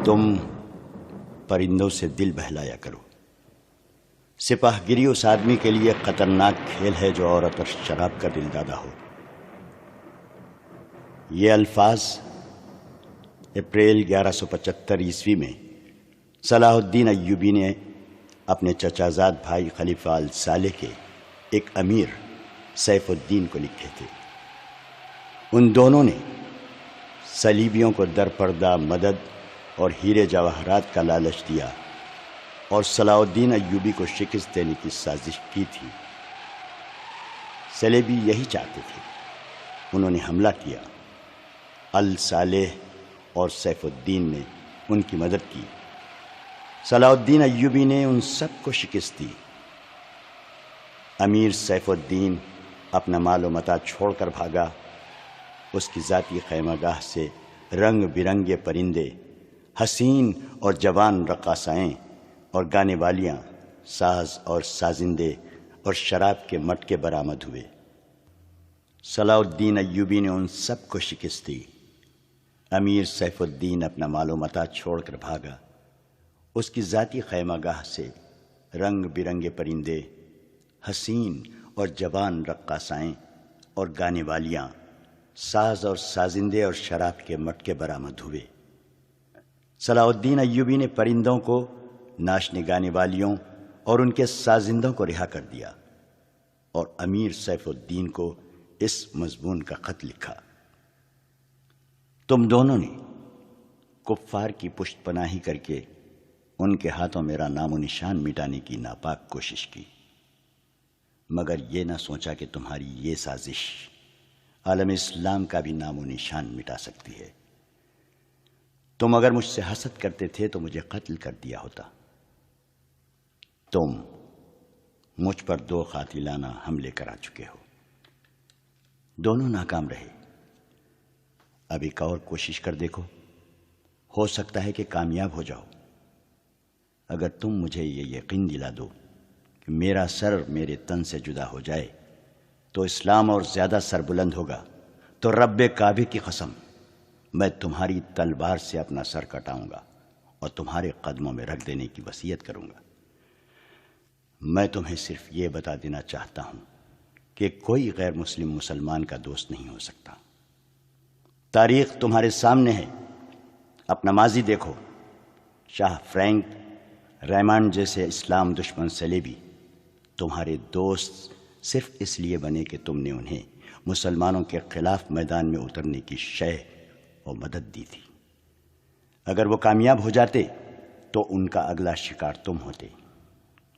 تم پرندوں سے دل بہلایا کرو۔ سپاہ گیری اس آدمی کے لیے خطرناک کھیل ہے جو عورت اور شراب کا دل دادا ہو۔ یہ الفاظ اپریل 1175 عیسوی میں صلاح الدین ایوبی نے اپنے چچا زاد بھائی خلیفہ الصالح کے ایک امیر سیف الدین کو لکھے تھے۔ ان دونوں نے صلیبیوں کو درپردہ مدد اور ہیرے جواہرات کا لالچ دیا اور صلاح الدین ایوبی کو شکست دینے کی سازش کی تھی۔ صلیبی یہی چاہتے تھے۔ انہوں نے حملہ کیا۔ الصالح اور سیف الدین نے ان کی مدد کی۔ صلاح الدین ایوبی نے ان سب کو شکست دی۔ امیر سیف الدین اپنا مال و متاع چھوڑ کر بھاگا۔ اس کی ذاتی خیمہ گاہ سے رنگ برنگے پرندے، حسین اور جوان رقاصائیں اور گانے والیاں، ساز اور سازندے اور شراب کے مٹکے برآمد ہوئے۔ صلاح الدین ایوبی نے ان سب کو شکست دی۔ امیر سیف الدین اپنا مال و متاع چھوڑ کر بھاگا۔ اس کی ذاتی خیمہ گاہ سے رنگ برنگے پرندے، حسین اور جوان رقاصائیں اور گانے والیاں، ساز اور سازندے اور شراب کے مٹکے برآمد ہوئے۔ صلاح الدین ایوبی نے پرندوں کو، ناچنے گانے والیوں اور ان کے سازندوں کو رہا کر دیا اور امیر سیف الدین کو اس مضمون کا خط لکھا: تم دونوں نے کفار کی پشت پناہی کر کے ان کے ہاتھوں میرا نام و نشان مٹانے کی ناپاک کوشش کی، مگر یہ نہ سوچا کہ تمہاری یہ سازش عالم اسلام کا بھی نام و نشان مٹا سکتی ہے۔ تم اگر مجھ سے حسد کرتے تھے تو مجھے قتل کر دیا ہوتا۔ تم مجھ پر 2 قاتلانہ حملے کرا چکے ہو، دونوں ناکام رہے۔ اب ایک اور کوشش کر دیکھو، ہو سکتا ہے کہ کامیاب ہو جاؤ۔ اگر تم مجھے یہ یقین دلا دو کہ میرا سر میرے تن سے جدا ہو جائے تو اسلام اور زیادہ سر بلند ہوگا، تو رب کعبے کی قسم میں تمہاری تلوار سے اپنا سر کٹاؤں گا اور تمہارے قدموں میں رکھ دینے کی وصیت کروں گا۔ میں تمہیں صرف یہ بتا دینا چاہتا ہوں کہ کوئی غیر مسلم مسلمان کا دوست نہیں ہو سکتا۔ تاریخ تمہارے سامنے ہے، اپنا ماضی دیکھو۔ شاہ فرینک ریمانڈ جیسے اسلام دشمن صلیبی تمہارے دوست صرف اس لیے بنے کہ تم نے انہیں مسلمانوں کے خلاف میدان میں اترنے کی شے اور مدد دی تھی۔ اگر وہ کامیاب ہو جاتے تو ان کا اگلا شکار تم ہوتے،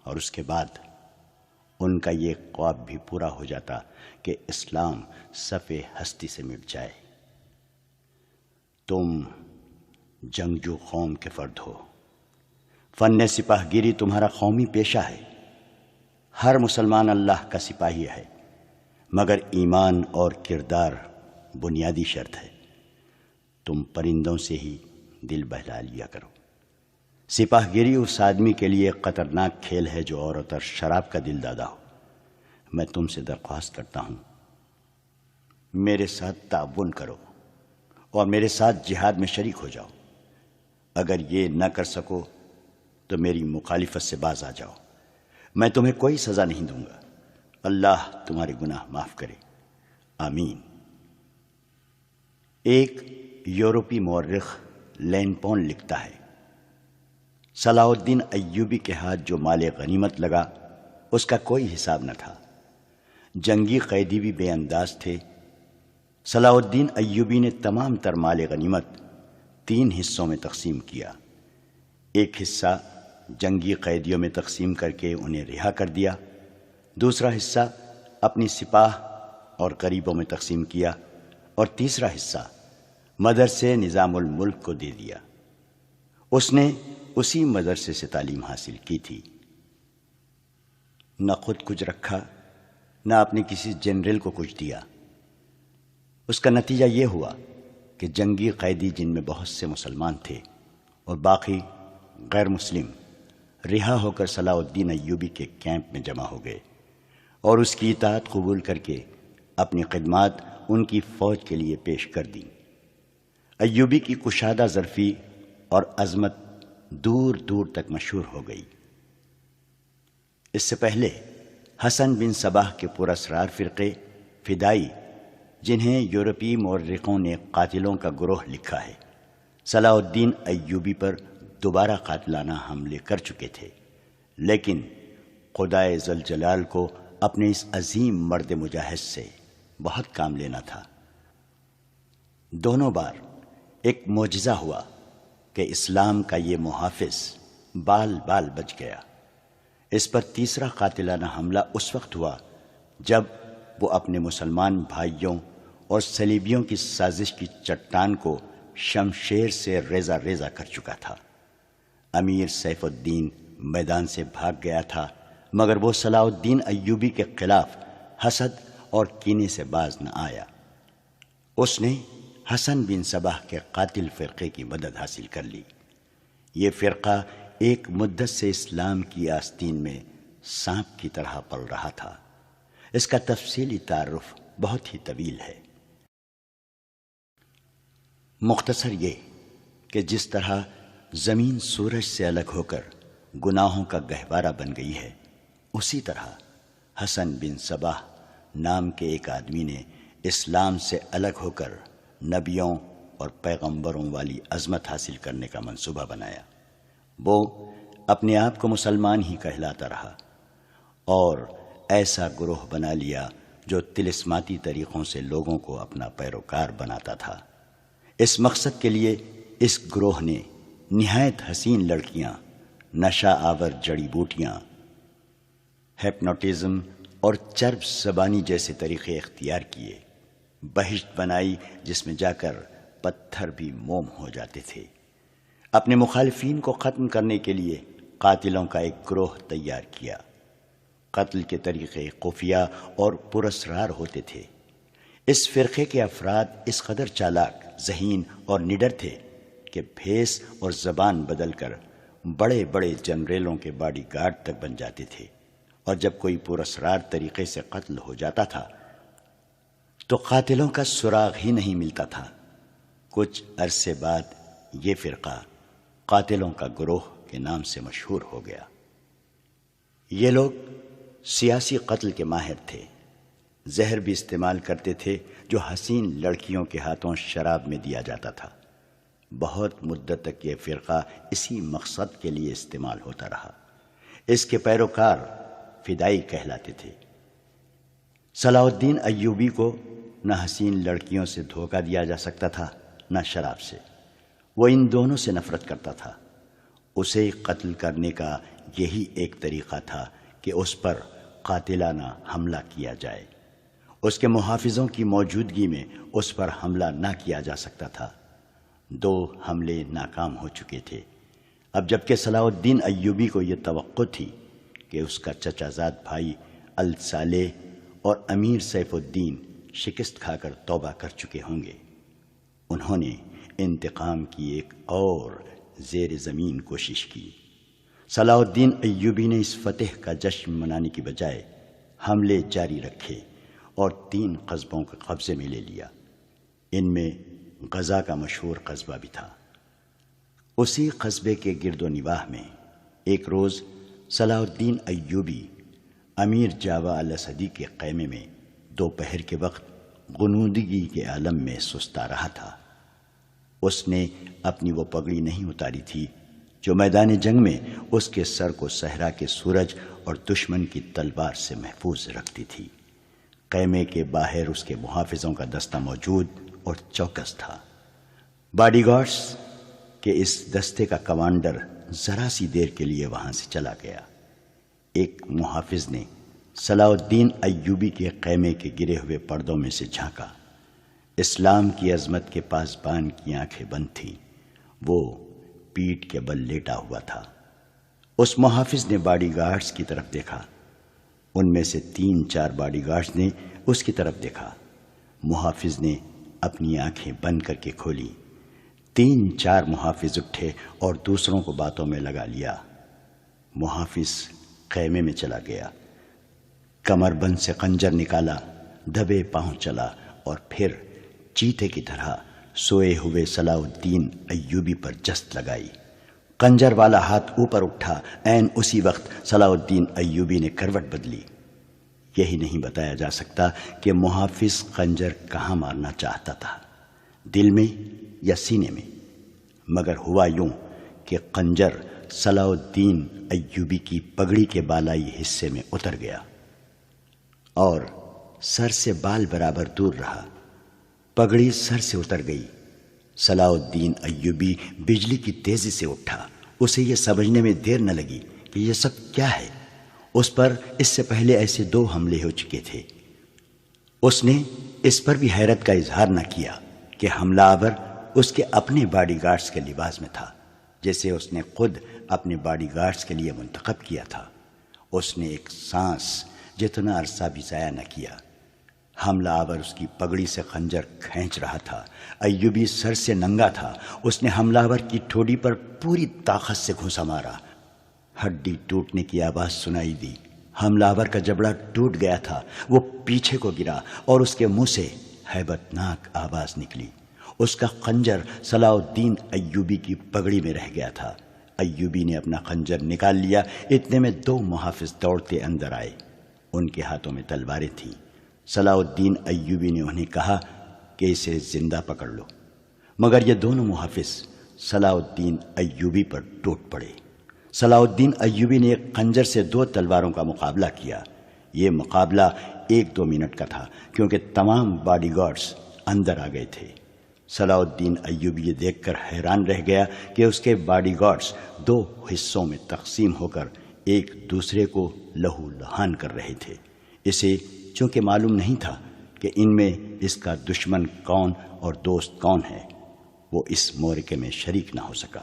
اور اس کے بعد ان کا یہ خواب بھی پورا ہو جاتا کہ اسلام صف ہستی سے مٹ جائے۔ تم جنگجو قوم کے فرد ہو۔ فن سپاہ گیری تمہارا قومی پیشہ ہے۔ ہر مسلمان اللہ کا سپاہی ہے، مگر ایمان اور کردار بنیادی شرط ہے۔ تم پرندوں سے ہی دل بہلا لیا کرو۔ سپاہ گیری اس آدمی کے لیے خطرناک کھیل ہے جو عورت اور شراب کا دل دادا ہو۔ میں تم سے درخواست کرتا ہوں، میرے ساتھ تعاون کرو اور میرے ساتھ جہاد میں شریک ہو جاؤ۔ اگر یہ نہ کر سکو تو میری مخالفت سے باز آ جاؤ۔ میں تمہیں کوئی سزا نہیں دوں گا۔ اللہ تمہارے گناہ معاف کرے، آمین۔ ایک یورپی مورخ لین پون لکھتا ہے، صلاح الدین ایوبی کے ہاتھ جو مال غنیمت لگا اس کا کوئی حساب نہ تھا۔ جنگی قیدی بھی بے انداز تھے۔ صلاح الدین ایوبی نے تمام تر مال غنیمت 3 حصوں میں تقسیم کیا۔ ایک حصہ جنگی قیدیوں میں تقسیم کر کے انہیں رہا کر دیا، دوسرا حصہ اپنی سپاہ اور غریبوں میں تقسیم کیا، اور تیسرا حصہ مدرسے نظام الملک کو دے دیا۔ اس نے اسی مدرسے سے تعلیم حاصل کی تھی۔ نہ خود کچھ رکھا، نہ اپنے کسی جنرل کو کچھ دیا۔ اس کا نتیجہ یہ ہوا کہ جنگی قیدی، جن میں بہت سے مسلمان تھے اور باقی غیر مسلم، رہا ہو کر صلاح الدین ایوبی کے کیمپ میں جمع ہو گئے اور اس کی اطاعت قبول کر کے اپنی خدمات ان کی فوج کے لیے پیش کر دیں۔ ایوبی کی کشادہ ظرفی اور عظمت دور دور تک مشہور ہو گئی۔ اس سے پہلے حسن بن صباح کے پراسرار فرقے فدائی، جنہیں یورپی مورخوں نے قاتلوں کا گروہ لکھا ہے، صلاح الدین ایوبی پر دوبارہ قاتلانہ حملے کر چکے تھے، لیکن خدائے ذوالجلال کو اپنے اس عظیم مرد مجاہد سے بہت کام لینا تھا۔ دونوں بار ایک معجزہ ہوا کہ اسلام کا یہ محافظ بال بال بچ گیا۔ اس پر تیسرا قاتلانہ حملہ اس وقت ہوا جب وہ اپنے مسلمان بھائیوں اور صلیبیوں کی سازش کی چٹان کو شمشیر سے ریزہ ریزہ کر چکا تھا۔ امیر سیف الدین میدان سے بھاگ گیا تھا، مگر وہ صلاح الدین ایوبی کے خلاف حسد اور کینے سے باز نہ آیا۔ اس نے حسن بن صباح کے قاتل فرقے کی مدد حاصل کر لی۔ یہ فرقہ ایک مدت سے اسلام کی آستین میں سانپ کی طرح پل رہا تھا۔ اس کا تفصیلی تعارف بہت ہی طویل ہے۔ مختصر یہ کہ جس طرح زمین سورج سے الگ ہو کر گناہوں کا گہوارہ بن گئی ہے، اسی طرح حسن بن صباح نام کے ایک آدمی نے اسلام سے الگ ہو کر نبیوں اور پیغمبروں والی عظمت حاصل کرنے کا منصوبہ بنایا۔ وہ اپنے آپ کو مسلمان ہی کہلاتا رہا اور ایسا گروہ بنا لیا جو طلسماتی طریقوں سے لوگوں کو اپنا پیروکار بناتا تھا۔ اس مقصد کے لیے اس گروہ نے نہایت حسین لڑکیاں، نشہ آور جڑی بوٹیاں، ہپنوٹزم اور چرب زبانی جیسے طریقے اختیار کیے۔ بہشت بنائی جس میں جا کر پتھر بھی موم ہو جاتے تھے۔ اپنے مخالفین کو ختم کرنے کے لیے قاتلوں کا ایک گروہ تیار کیا۔ قتل کے طریقے خفیہ اور پراسرار ہوتے تھے۔ اس فرقے کے افراد اس قدر چالاک، ذہین اور نڈر تھے کہ بھیس اور زبان بدل کر بڑے بڑے جنریلوں کے باڈی گارڈ تک بن جاتے تھے، اور جب کوئی پراسرار طریقے سے قتل ہو جاتا تھا تو قاتلوں کا سراغ ہی نہیں ملتا تھا۔ کچھ عرصے بعد یہ فرقہ قاتلوں کا گروہ کے نام سے مشہور ہو گیا۔ یہ لوگ سیاسی قتل کے ماہر تھے، زہر بھی استعمال کرتے تھے جو حسین لڑکیوں کے ہاتھوں شراب میں دیا جاتا تھا۔ بہت مدت تک یہ فرقہ اسی مقصد کے لیے استعمال ہوتا رہا۔ اس کے پیروکار فدائی کہلاتے تھے۔ صلاح الدین ایوبی کو نہ حسین لڑکیوں سے دھوکہ دیا جا سکتا تھا، نہ شراب سے۔ وہ ان دونوں سے نفرت کرتا تھا۔ اسے قتل کرنے کا یہی ایک طریقہ تھا کہ اس پر قاتلانہ حملہ کیا جائے۔ اس کے محافظوں کی موجودگی میں اس پر حملہ نہ کیا جا سکتا تھا۔ 2 حملے ناکام ہو چکے تھے۔ اب جبکہ صلاح الدین ایوبی کو یہ توقع تھی کہ اس کا چچا زاد بھائی الصالح اور امیر سیف الدین شکست کھا کر توبہ کر چکے ہوں گے، انہوں نے انتقام کی ایک اور زیر زمین کوشش کی۔ صلاح الدین ایوبی نے اس فتح کا جشن منانے کی بجائے حملے جاری رکھے اور 3 قصبوں کو قبضے میں لے لیا۔ ان میں غزہ کا مشہور قصبہ بھی تھا۔ اسی قصبے کے گرد و نواح میں ایک روز صلاح الدین ایوبی امیر جاوا الاسدی کے خیمے میں دوپہر کے وقت غنودگی کے عالم میں سستا رہا تھا۔ اس نے اپنی وہ پگڑی نہیں اتاری تھی جو میدان جنگ میں اس کے سر کو صحرا کے سورج اور دشمن کی تلوار سے محفوظ رکھتی تھی۔ خیمے کے باہر اس کے محافظوں کا دستہ موجود اور چوکس تھا۔ باڈی گارڈز کے اس دستے کا کمانڈر ذرا سی دیر کے لیے وہاں سے چلا گیا۔ ایک محافظ نے صلاح الدین ایوبی کے خیمے کے گرے ہوئے پردوں میں سے جھانکا۔ اسلام کی عظمت کے پاسبان کی آنکھیں بند تھیں۔ وہ پیٹھ کے بل لیٹا ہوا تھا۔ اس محافظ نے باڈی گارڈز کی طرف دیکھا۔ ان میں سے 3-4 باڈی گارڈز نے اس کی طرف دیکھا۔ محافظ نے اپنی آنکھیں بند کر کے کھولی۔ 3-4 محافظ اٹھے اور دوسروں کو باتوں میں لگا لیا۔ محافظ خیمے میں چلا گیا، کمر بند سے خنجر نکالا، دبے پاؤں چلا اور پھر چیتے کی طرح سوئے ہوئے صلاح الدین ایوبی پر جست لگائی۔ خنجر والا ہاتھ اوپر اٹھا، عین اسی وقت صلاح الدین ایوبی نے کروٹ بدلی۔ یہی نہیں بتایا جا سکتا کہ محافظ خنجر کہاں مارنا چاہتا تھا، دل میں یا سینے میں، مگر ہوا یوں کہ خنجر صلاح الدین ایوبی کی پگڑی کے بالائی حصے میں اتر گیا اور سر سے بال برابر دور رہا۔ پگڑی سر سے اتر گئی۔ صلاح الدین ایوبی بجلی کی تیزی سے اٹھا۔ اسے یہ سمجھنے میں دیر نہ لگی کہ یہ سب کیا ہے۔ اس پر اس سے پہلے ایسے 2 حملے ہو چکے تھے۔ اس نے اس پر بھی حیرت کا اظہار نہ کیا کہ حملہ آور اس کے اپنے باڈی گارڈز کے لباس میں تھا، جسے اس نے خود اپنے باڈی گارڈز کے لیے منتخب کیا تھا۔ اس نے ایک سانس جتنا عرصہ بھی ضائع نہ کیا۔ حملہ آور اس کی پگڑی سے خنجر کھینچ رہا تھا۔ ایوبی سر سے ننگا تھا۔ اس نے حملہ آور کی ٹھوڑی پر پوری طاقت سے گھونسا مارا۔ ہڈی ٹوٹنے کی آواز سنائی دی۔ حملہ آور کا جبڑا ٹوٹ گیا تھا۔ وہ پیچھے کو گرا اور اس کے منہ سے ہیبت ناک آواز نکلی۔ اس کا خنجر صلاح الدین ایوبی کی پگڑی میں رہ گیا تھا۔ ایوبی نے اپنا خنجر نکال لیا۔ اتنے میں 2 محافظ دوڑتے اندر آئے۔ ان کے ہاتھوں میں تلواریں تھیں۔ صلاح الدین ایوبی نے انہیں کہا کہ اسے زندہ پکڑ لو، مگر یہ دونوں محافظ صلاح الدین ایوبی پر ٹوٹ پڑے۔ صلاح الدین ایوبی نے ایک خنجر سے 2 تلواروں کا مقابلہ کیا۔ یہ مقابلہ 1-2 منٹ کا تھا، کیونکہ تمام باڈی گارڈز اندر آ گئے تھے۔ صلاح الدین ایوبی یہ دیکھ کر حیران رہ گیا کہ اس کے باڈی گارڈز 2 حصوں میں تقسیم ہو کر ایک دوسرے کو لہو لہان کر رہے تھے۔ اسے چونکہ معلوم نہیں تھا کہ ان میں اس کا دشمن کون اور دوست کون ہے، وہ اس معرکے میں شریک نہ ہو سکا۔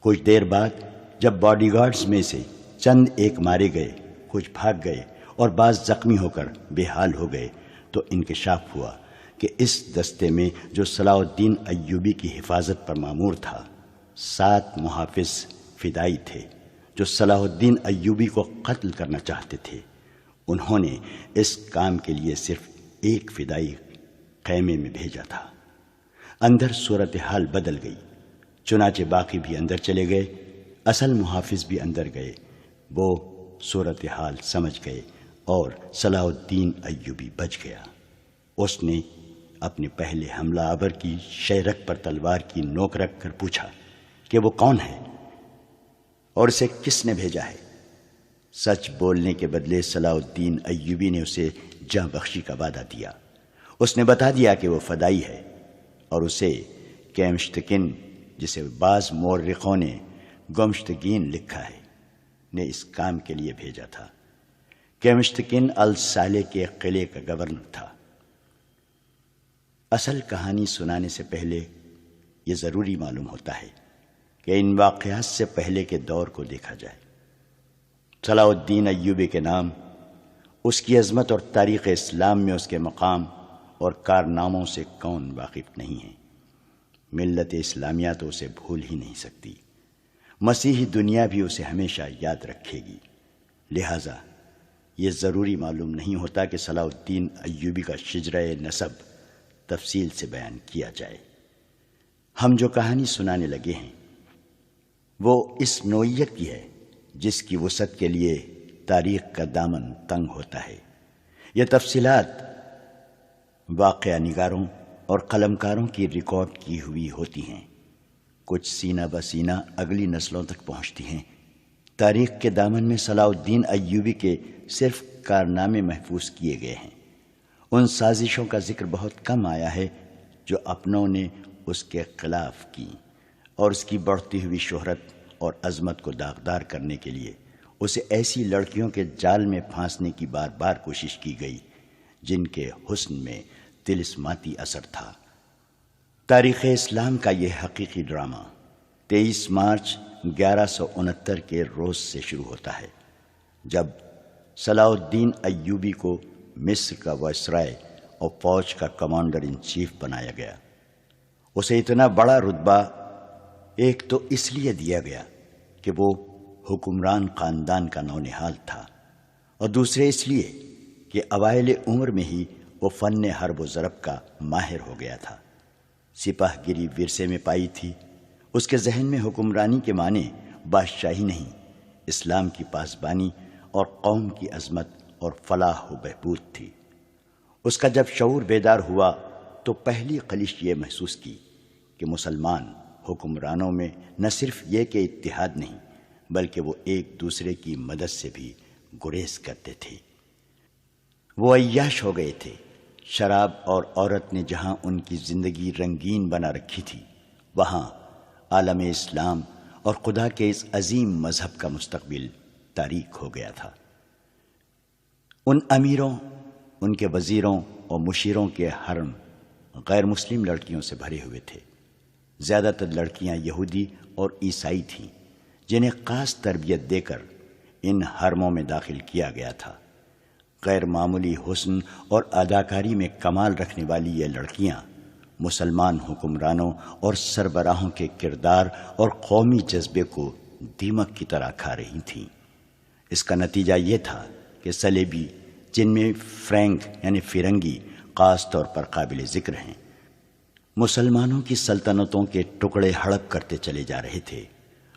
کچھ دیر بعد جب باڈی گارڈز میں سے چند ایک مارے گئے، کچھ بھاگ گئے اور بعض زخمی ہو کر بے حال ہو گئے، تو انکشاف ہوا کہ اس دستے میں جو صلاح الدین ایوبی کی حفاظت پر مامور تھا، 7 محافظ فدائی تھے جو صلاح الدین ایوبی کو قتل کرنا چاہتے تھے۔ انہوں نے اس کام کے لیے صرف 1 فدائی خیمے میں بھیجا تھا۔ اندر صورتحال بدل گئی، چنانچہ باقی بھی اندر چلے گئے۔ اصل محافظ بھی اندر گئے۔ وہ صورتحال سمجھ گئے اور صلاح الدین ایوبی بچ گیا۔ اس نے اپنے پہلے حملہ آور کی شہرک پر تلوار کی نوک رکھ کر پوچھا کہ وہ کون ہے اور اسے کس نے بھیجا ہے۔ سچ بولنے کے بدلے صلاح الدین ایوبی نے اسے جاں بخشی کا وعدہ دیا۔ اس نے بتا دیا کہ وہ فدائی ہے اور اسے کیمشتکن، جسے بعض مورخوں نے گمشتگین لکھا ہے، نے اس کام کے لیے بھیجا تھا۔ کیمشتکن الصالح کے قلعے کا گورنر تھا۔ اصل کہانی سنانے سے پہلے یہ ضروری معلوم ہوتا ہے کہ ان واقعات سے پہلے کے دور کو دیکھا جائے۔ صلاح الدین ایوبی کے نام، اس کی عظمت اور تاریخ اسلام میں اس کے مقام اور کارناموں سے کون واقف نہیں ہے؟ ملت اسلامیہ تو اسے بھول ہی نہیں سکتی۔ مسیحی دنیا بھی اسے ہمیشہ یاد رکھے گی۔ لہٰذا یہ ضروری معلوم نہیں ہوتا کہ صلاح الدین ایوبی کا شجرہ نسب تفصیل سے بیان کیا جائے۔ ہم جو کہانی سنانے لگے ہیں وہ اس نوعیت کی ہے جس کی وسعت کے لیے تاریخ کا دامن تنگ ہوتا ہے۔ یہ تفصیلات واقعہ نگاروں اور قلمکاروں کی ریکارڈ کی ہوئی ہوتی ہیں، کچھ سینہ بسینہ اگلی نسلوں تک پہنچتی ہیں۔ تاریخ کے دامن میں صلاح الدین ایوبی کے صرف کارنامے محفوظ کیے گئے ہیں۔ ان سازشوں کا ذکر بہت کم آیا ہے جو اپنوں نے اس کے خلاف کی، اور اس کی بڑھتی ہوئی شہرت اور عظمت کو داغدار کرنے کے لیے اسے ایسی لڑکیوں کے جال میں پھانسنے کی بار بار کوشش کی گئی جن کے حسن میں طلسماتی اثر تھا۔ تاریخ اسلام کا یہ حقیقی ڈرامہ 23 مارچ 1169 کے روز سے شروع ہوتا ہے، جب صلاح الدین ایوبی کو مصر کا وائسرائے اور فوج کا کمانڈر ان چیف بنایا گیا۔ اسے اتنا بڑا رتبہ ایک تو اس لیے دیا گیا کہ وہ حکمران خاندان کا نونہال تھا، اور دوسرے اس لیے کہ اوائل عمر میں ہی وہ فن حرب و ضرب کا ماہر ہو گیا تھا۔ سپاہ گیری ورثے میں پائی تھی۔ اس کے ذہن میں حکمرانی کے معنی بادشاہی نہیں، اسلام کی پاسبانی اور قوم کی عظمت اور فلاح و بہبود تھی۔ اس کا جب شعور بیدار ہوا تو پہلی خلش یہ محسوس کی کہ مسلمان حکمرانوں میں نہ صرف یہ کہ اتحاد نہیں، بلکہ وہ ایک دوسرے کی مدد سے بھی گریز کرتے تھے۔ وہ عیاش ہو گئے تھے۔ شراب اور عورت نے جہاں ان کی زندگی رنگین بنا رکھی تھی، وہاں عالم اسلام اور خدا کے اس عظیم مذہب کا مستقبل تاریک ہو گیا تھا۔ ان امیروں، ان کے وزیروں اور مشیروں کے حرم غیر مسلم لڑکیوں سے بھرے ہوئے تھے۔ زیادہ تر لڑکیاں یہودی اور عیسائی تھیں، جنہیں خاص تربیت دے کر ان حرموں میں داخل کیا گیا تھا۔ غیر معمولی حسن اور اداکاری میں کمال رکھنے والی یہ لڑکیاں مسلمان حکمرانوں اور سربراہوں کے کردار اور قومی جذبے کو دیمک کی طرح کھا رہی تھیں۔ اس کا نتیجہ یہ تھا کہ سلیبی، جن میں فرینک یعنی فرنگی خاص طور پر قابل ذکر ہیں، مسلمانوں کی سلطنتوں کے ٹکڑے ہڑپ کرتے چلے جا رہے تھے،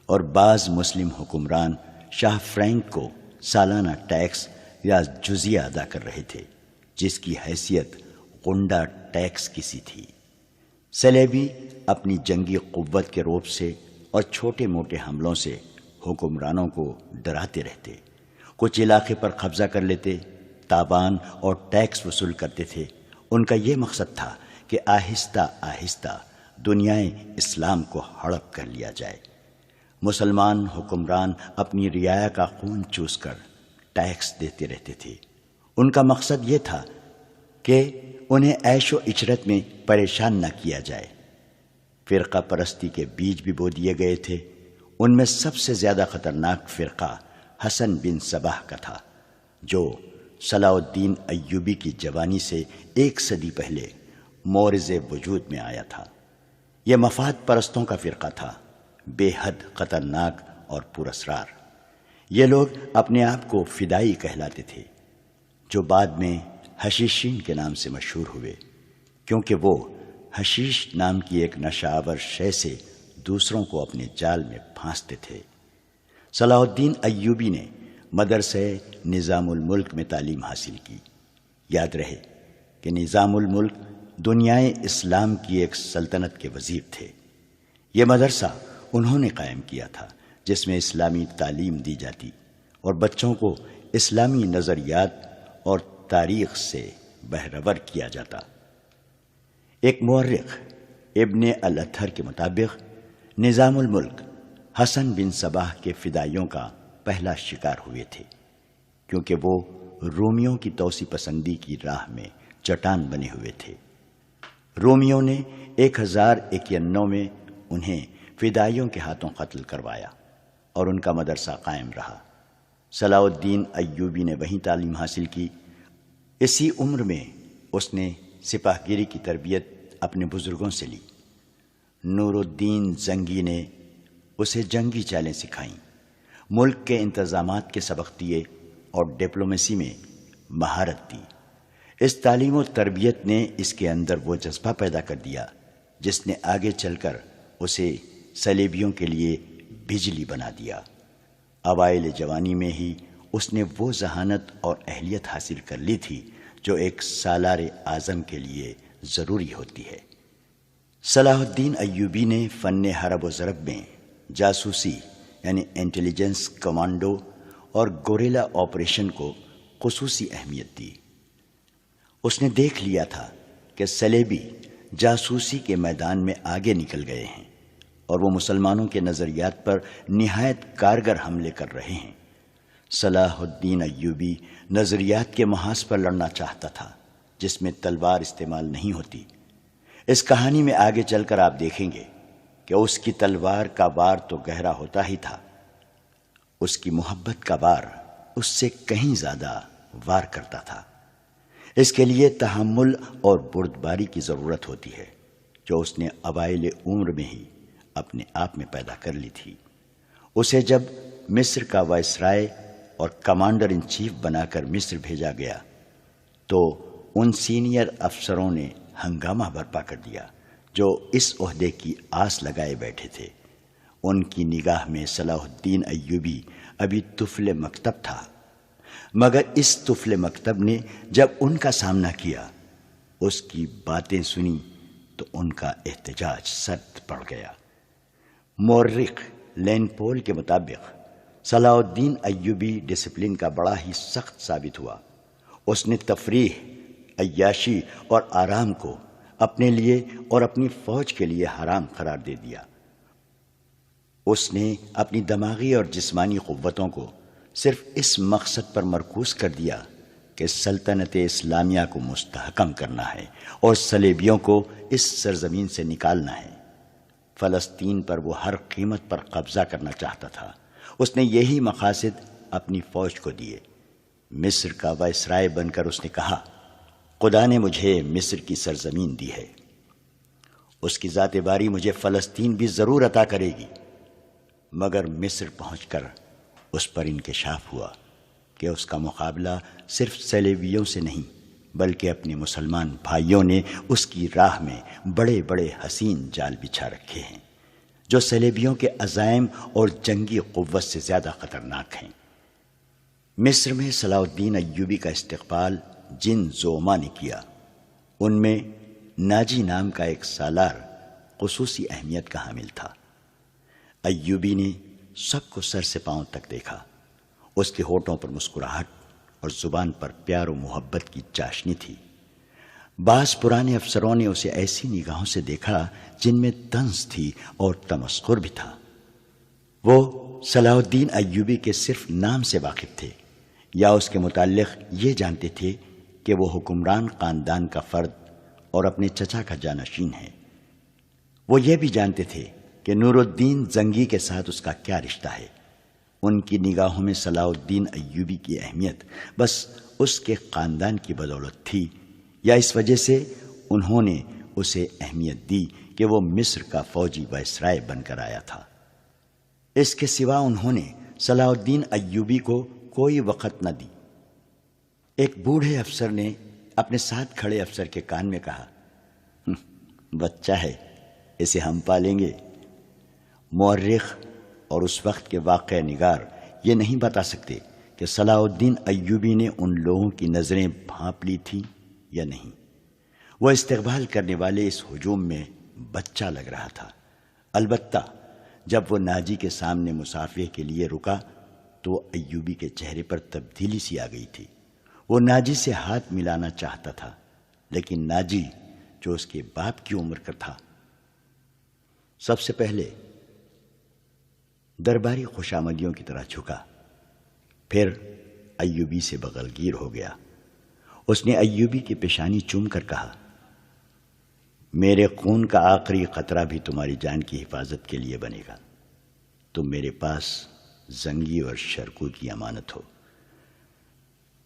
اور بعض مسلم حکمران شاہ فرینک کو سالانہ ٹیکس یا جزیہ ادا کر رہے تھے، جس کی حیثیت غنڈہ ٹیکس کی سی تھی۔ سلیبی اپنی جنگی قوت کے رعب سے اور چھوٹے موٹے حملوں سے حکمرانوں کو ڈراتے رہتے، کچھ علاقے پر قبضہ کر لیتے، تاوان اور ٹیکس وصول کرتے تھے۔ ان کا یہ مقصد تھا کہ آہستہ آہستہ دنیائے اسلام کو ہڑپ کر لیا جائے۔ مسلمان حکمران اپنی رعایا کا خون چوس کر ٹیکس دیتے رہتے تھے۔ ان کا مقصد یہ تھا کہ انہیں عیش و عشرت میں پریشان نہ کیا جائے۔ فرقہ پرستی کے بیج بھی بو دیے گئے تھے۔ ان میں سب سے زیادہ خطرناک فرقہ حسن بن صباح کا تھا، جو صلاح الدین ایوبی کی جوانی سے 1 صدی پہلے مورز وجود میں آیا تھا۔ یہ مفاد پرستوں کا فرقہ تھا، بے حد خطرناک اور پراسرار۔ یہ لوگ اپنے آپ کو فدائی کہلاتے تھے، جو بعد میں حشیشین کے نام سے مشہور ہوئے، کیونکہ وہ حشیش نام کی ایک نشہ آور شے سے دوسروں کو اپنے جال میں پھانستے تھے۔ صلاح الدین ایوبی نے مدرسہ نظام الملک میں تعلیم حاصل کی۔ یاد رہے کہ نظام الملک دنیائے اسلام کی ایک سلطنت کے وزیر تھے۔ یہ مدرسہ انہوں نے قائم کیا تھا، جس میں اسلامی تعلیم دی جاتی اور بچوں کو اسلامی نظریات اور تاریخ سے بہرور کیا جاتا۔ ایک مورخ ابن الاطہر کے مطابق نظام الملک حسن بن صباح کے فدائیوں کا پہلا شکار ہوئے تھے، کیونکہ وہ رومیوں کی توسیع پسندی کی راہ میں چٹان بنے ہوئے تھے۔ رومیوں نے 1091 میں انہیں فدائیوں کے ہاتھوں قتل کروایا اور ان کا مدرسہ قائم رہا۔ صلاح الدین ایوبی نے وہیں تعلیم حاصل کی۔ اسی عمر میں اس نے سپاہ گیری کی تربیت اپنے بزرگوں سے لی۔ نور الدین زنگی نے اسے جنگی چالیں سکھائیں، ملک کے انتظامات کے سبق دیے اور ڈپلومیسی میں مہارت دی۔ اس تعلیم و تربیت نے اس کے اندر وہ جذبہ پیدا کر دیا جس نے آگے چل کر اسے صلیبیوں کے لیے بجلی بنا دیا۔ اوائل جوانی میں ہی اس نے وہ ذہانت اور اہلیت حاصل کر لی تھی جو ایک سالار اعظم کے لیے ضروری ہوتی ہے۔ صلاح الدین ایوبی نے فن حرب و ضرب میں جاسوسی یعنی انٹیلیجنس، کمانڈو اور گوریلا آپریشن کو خصوصی اہمیت دی۔ اس نے دیکھ لیا تھا کہ صلیبی جاسوسی کے میدان میں آگے نکل گئے ہیں اور وہ مسلمانوں کے نظریات پر نہایت کارگر حملے کر رہے ہیں۔ صلاح الدین ایوبی نظریات کے محاذ پر لڑنا چاہتا تھا، جس میں تلوار استعمال نہیں ہوتی۔ اس کہانی میں آگے چل کر آپ دیکھیں گے کہ اس کی تلوار کا وار تو گہرا ہوتا ہی تھا، اس کی محبت کا وار اس سے کہیں زیادہ وار کرتا تھا۔ اس کے لیے تحمل اور بردباری کی ضرورت ہوتی ہے، جو اس نے اوائل عمر میں ہی اپنے آپ میں پیدا کر لی تھی۔ اسے جب مصر کا وائسرائے اور کمانڈر ان چیف بنا کر مصر بھیجا گیا تو ان سینئر افسروں نے ہنگامہ برپا کر دیا، جو اس عہدے کی آس لگائے بیٹھے تھے، ان کی نگاہ میں صلاح الدین ایوبی ابھی طفل مکتب تھا، مگر اس طفل مکتب نے جب ان کا سامنا کیا، اس کی باتیں سنی تو ان کا احتجاج سرد پڑ گیا۔ مورخ لین پول کے مطابق صلاح الدین ایوبی ڈسپلن کا بڑا ہی سخت ثابت ہوا۔ اس نے تفریح، عیاشی اور آرام کو اپنے لیے اور اپنی فوج کے لیے حرام قرار دے دیا۔ اس نے اپنی دماغی اور جسمانی قوتوں کو صرف اس مقصد پر مرکوز کر دیا کہ سلطنت اسلامیہ کو مستحکم کرنا ہے اور صلیبیوں کو اس سرزمین سے نکالنا ہے۔ فلسطین پر وہ ہر قیمت پر قبضہ کرنا چاہتا تھا۔ اس نے یہی مقاصد اپنی فوج کو دیے۔ مصر کا وائسرائے بن کر اس نے کہا، خدا نے مجھے مصر کی سرزمین دی ہے، اس کی ذات باری مجھے فلسطین بھی ضرور عطا کرے گی۔ مگر مصر پہنچ کر اس پر انکشاف ہوا کہ اس کا مقابلہ صرف صلیبیوں سے نہیں بلکہ اپنے مسلمان بھائیوں نے اس کی راہ میں بڑے بڑے حسین جال بچھا رکھے ہیں، جو صلیبیوں کے عزائم اور جنگی قوت سے زیادہ خطرناک ہیں۔ مصر میں صلاح الدین ایوبی کا استقبال جن زعما نے کیا، ان میں ناجی نام کا ایک سالار خصوصی اہمیت کا حامل تھا۔ ایوبی نے سب کو سر سے پاؤں تک دیکھا۔ اس کے ہونٹوں پر مسکراہٹ اور زبان پر پیار و محبت کی چاشنی تھی۔ بعض پرانے افسروں نے اسے ایسی نگاہوں سے دیکھا جن میں طنز تھی اور تمسخر بھی تھا۔ وہ صلاح الدین ایوبی کے صرف نام سے واقف تھے یا اس کے متعلق یہ جانتے تھے کہ وہ حکمران خاندان کا فرد اور اپنے چچا کا جانشین ہے۔ وہ یہ بھی جانتے تھے کہ نور الدین زنگی کے ساتھ اس کا کیا رشتہ ہے۔ ان کی نگاہوں میں صلاح الدین ایوبی کی اہمیت بس اس کے خاندان کی بدولت تھی، یا اس وجہ سے انہوں نے اسے اہمیت دی کہ وہ مصر کا فوجی وائسرائے بن کر آیا تھا۔ اس کے سوا انہوں نے صلاح الدین ایوبی کو کوئی وقت نہ دی۔ ایک بوڑھے افسر نے اپنے ساتھ کھڑے افسر کے کان میں کہا، بچہ ہے، اسے ہم پالیں گے۔ مورخ اور اس وقت کے واقعہ نگار یہ نہیں بتا سکتے کہ صلاح الدین ایوبی نے ان لوگوں کی نظریں بھانپ لی تھیں یا نہیں۔ وہ استقبال کرنے والے اس ہجوم میں بچہ لگ رہا تھا۔ البتہ جب وہ ناجی کے سامنے مصافحے کے لیے رکا تو ایوبی کے چہرے پر تبدیلی سی آ گئی تھی۔ وہ ناجی سے ہاتھ ملانا چاہتا تھا، لیکن ناجی جو اس کے باپ کی عمر کا تھا، سب سے پہلے درباری خوشامدیوں کی طرح جھکا، پھر ایوبی سے بغلگیر ہو گیا۔ اس نے ایوبی کی پیشانی چوم کر کہا، میرے خون کا آخری قطرہ بھی تمہاری جان کی حفاظت کے لیے بنے گا۔ تم میرے پاس زنگی اور شرکو کی امانت ہو۔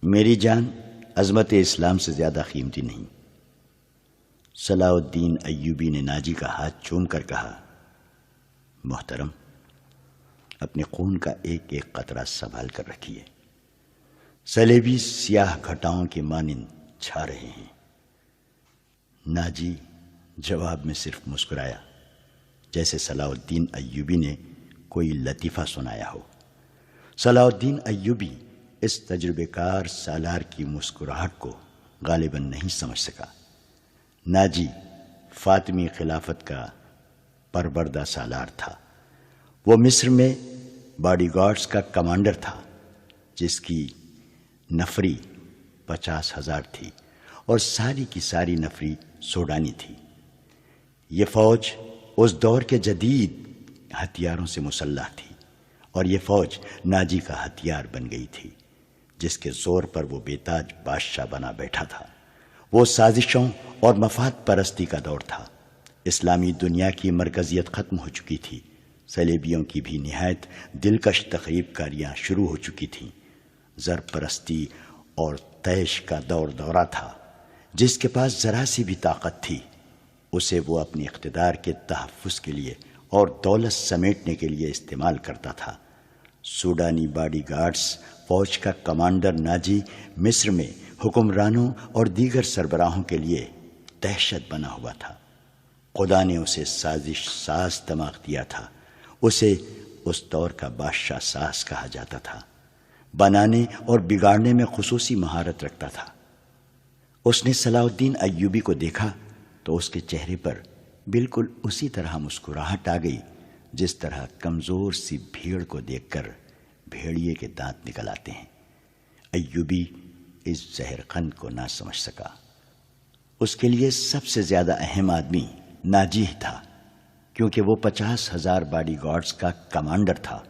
میری جان عظمت اسلام سے زیادہ قیمتی نہیں۔ صلاح الدین ایوبی نے ناجی کا ہاتھ چوم کر کہا، محترم، اپنے خون کا ایک ایک قطرہ سنبھال کر رکھیے۔ صلیبی سیاہ گھٹاؤں کے مانند چھا رہے ہیں۔ ناجی جواب میں صرف مسکرایا، جیسے صلاح الدین ایوبی نے کوئی لطیفہ سنایا ہو۔ صلاح الدین ایوبی اس تجربے کار سالار کی مسکراہٹ کو غالباً نہیں سمجھ سکا۔ ناجی فاطمی خلافت کا پروردہ سالار تھا۔ وہ مصر میں باڈی گارڈز کا کمانڈر تھا، جس کی نفری 50,000 تھی اور ساری کی ساری نفری سوڈانی تھی۔ یہ فوج اس دور کے جدید ہتھیاروں سے مسلح تھی، اور یہ فوج ناجی کا ہتھیار بن گئی تھی، جس کے زور پر وہ بے تاج بادشاہ بنا بیٹھا تھا۔ وہ سازشوں اور مفاد پرستی کا دور تھا۔ اسلامی دنیا کی مرکزیت ختم ہو چکی تھی۔ صلیبیوں کی بھی نہایت دلکش تخریب کاریاں شروع ہو چکی تھیں۔ زر پرستی اور طیش کا دور دورہ تھا۔ جس کے پاس ذرا سی بھی طاقت تھی، اسے وہ اپنے اقتدار کے تحفظ کے لیے اور دولت سمیٹنے کے لیے استعمال کرتا تھا۔ سوڈانی باڈی گارڈز فوج کا کمانڈر ناجی مصر میں حکمرانوں اور دیگر سربراہوں کے لیے دہشت بنا ہوا تھا۔ خدا نے اسے سازش ساز دماغ دیا تھا. اسے اس دور کا بادشاہ ساز کہا جاتا تھا. بنانے اور بگاڑنے میں خصوصی مہارت رکھتا تھا. اس نے صلاح الدین ایوبی کو دیکھا تو اس کے چہرے پر بالکل اسی طرح مسکراہٹ آ گئی جس طرح کمزور سی بھیڑ کو دیکھ کر بھیڑیے کے دانت نکل آتے ہیں. ایوبی اس زہر خند کو نہ سمجھ سکا. اس کے لیے سب سے زیادہ اہم آدمی ناجی تھا، کیونکہ وہ 50,000 باڈی گارڈز کا کمانڈر تھا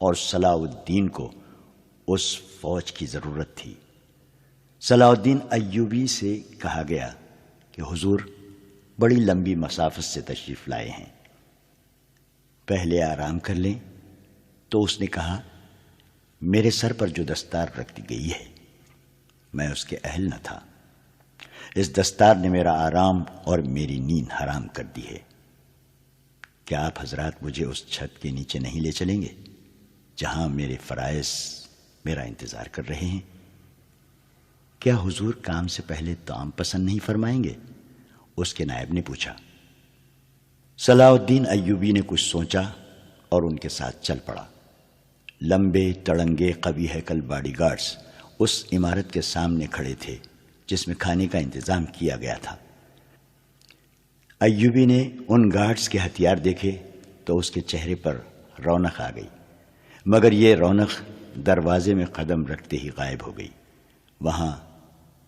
اور صلاح الدین کو اس فوج کی ضرورت تھی. صلاح الدین ایوبی سے کہا گیا کہ حضور بڑی لمبی مسافت سے تشریف لائے ہیں، پہلے آرام کر لیں. تو اس نے کہا، میرے سر پر جو دستار رکھ دی گئی ہے میں اس کے اہل نہ تھا. اس دستار نے میرا آرام اور میری نیند حرام کر دی ہے. کیا آپ حضرات مجھے اس چھت کے نیچے نہیں لے چلیں گے جہاں میرے فرائض میرا انتظار کر رہے ہیں؟ کیا حضور کام سے پہلے طعام پسند نہیں فرمائیں گے؟ اس کے نائب نے پوچھا. صلاح الدین ایوبی نے کچھ سوچا اور ان کے ساتھ چل پڑا. لمبے تڑنگے قوی ہیکل باڈی گارڈز اس عمارت کے سامنے کھڑے تھے جس میں کھانے کا انتظام کیا گیا تھا. ایوبی نے ان گارڈز کے ہتھیار دیکھے تو اس کے چہرے پر رونق آ گئی، مگر یہ رونق دروازے میں قدم رکھتے ہی غائب ہو گئی. وہاں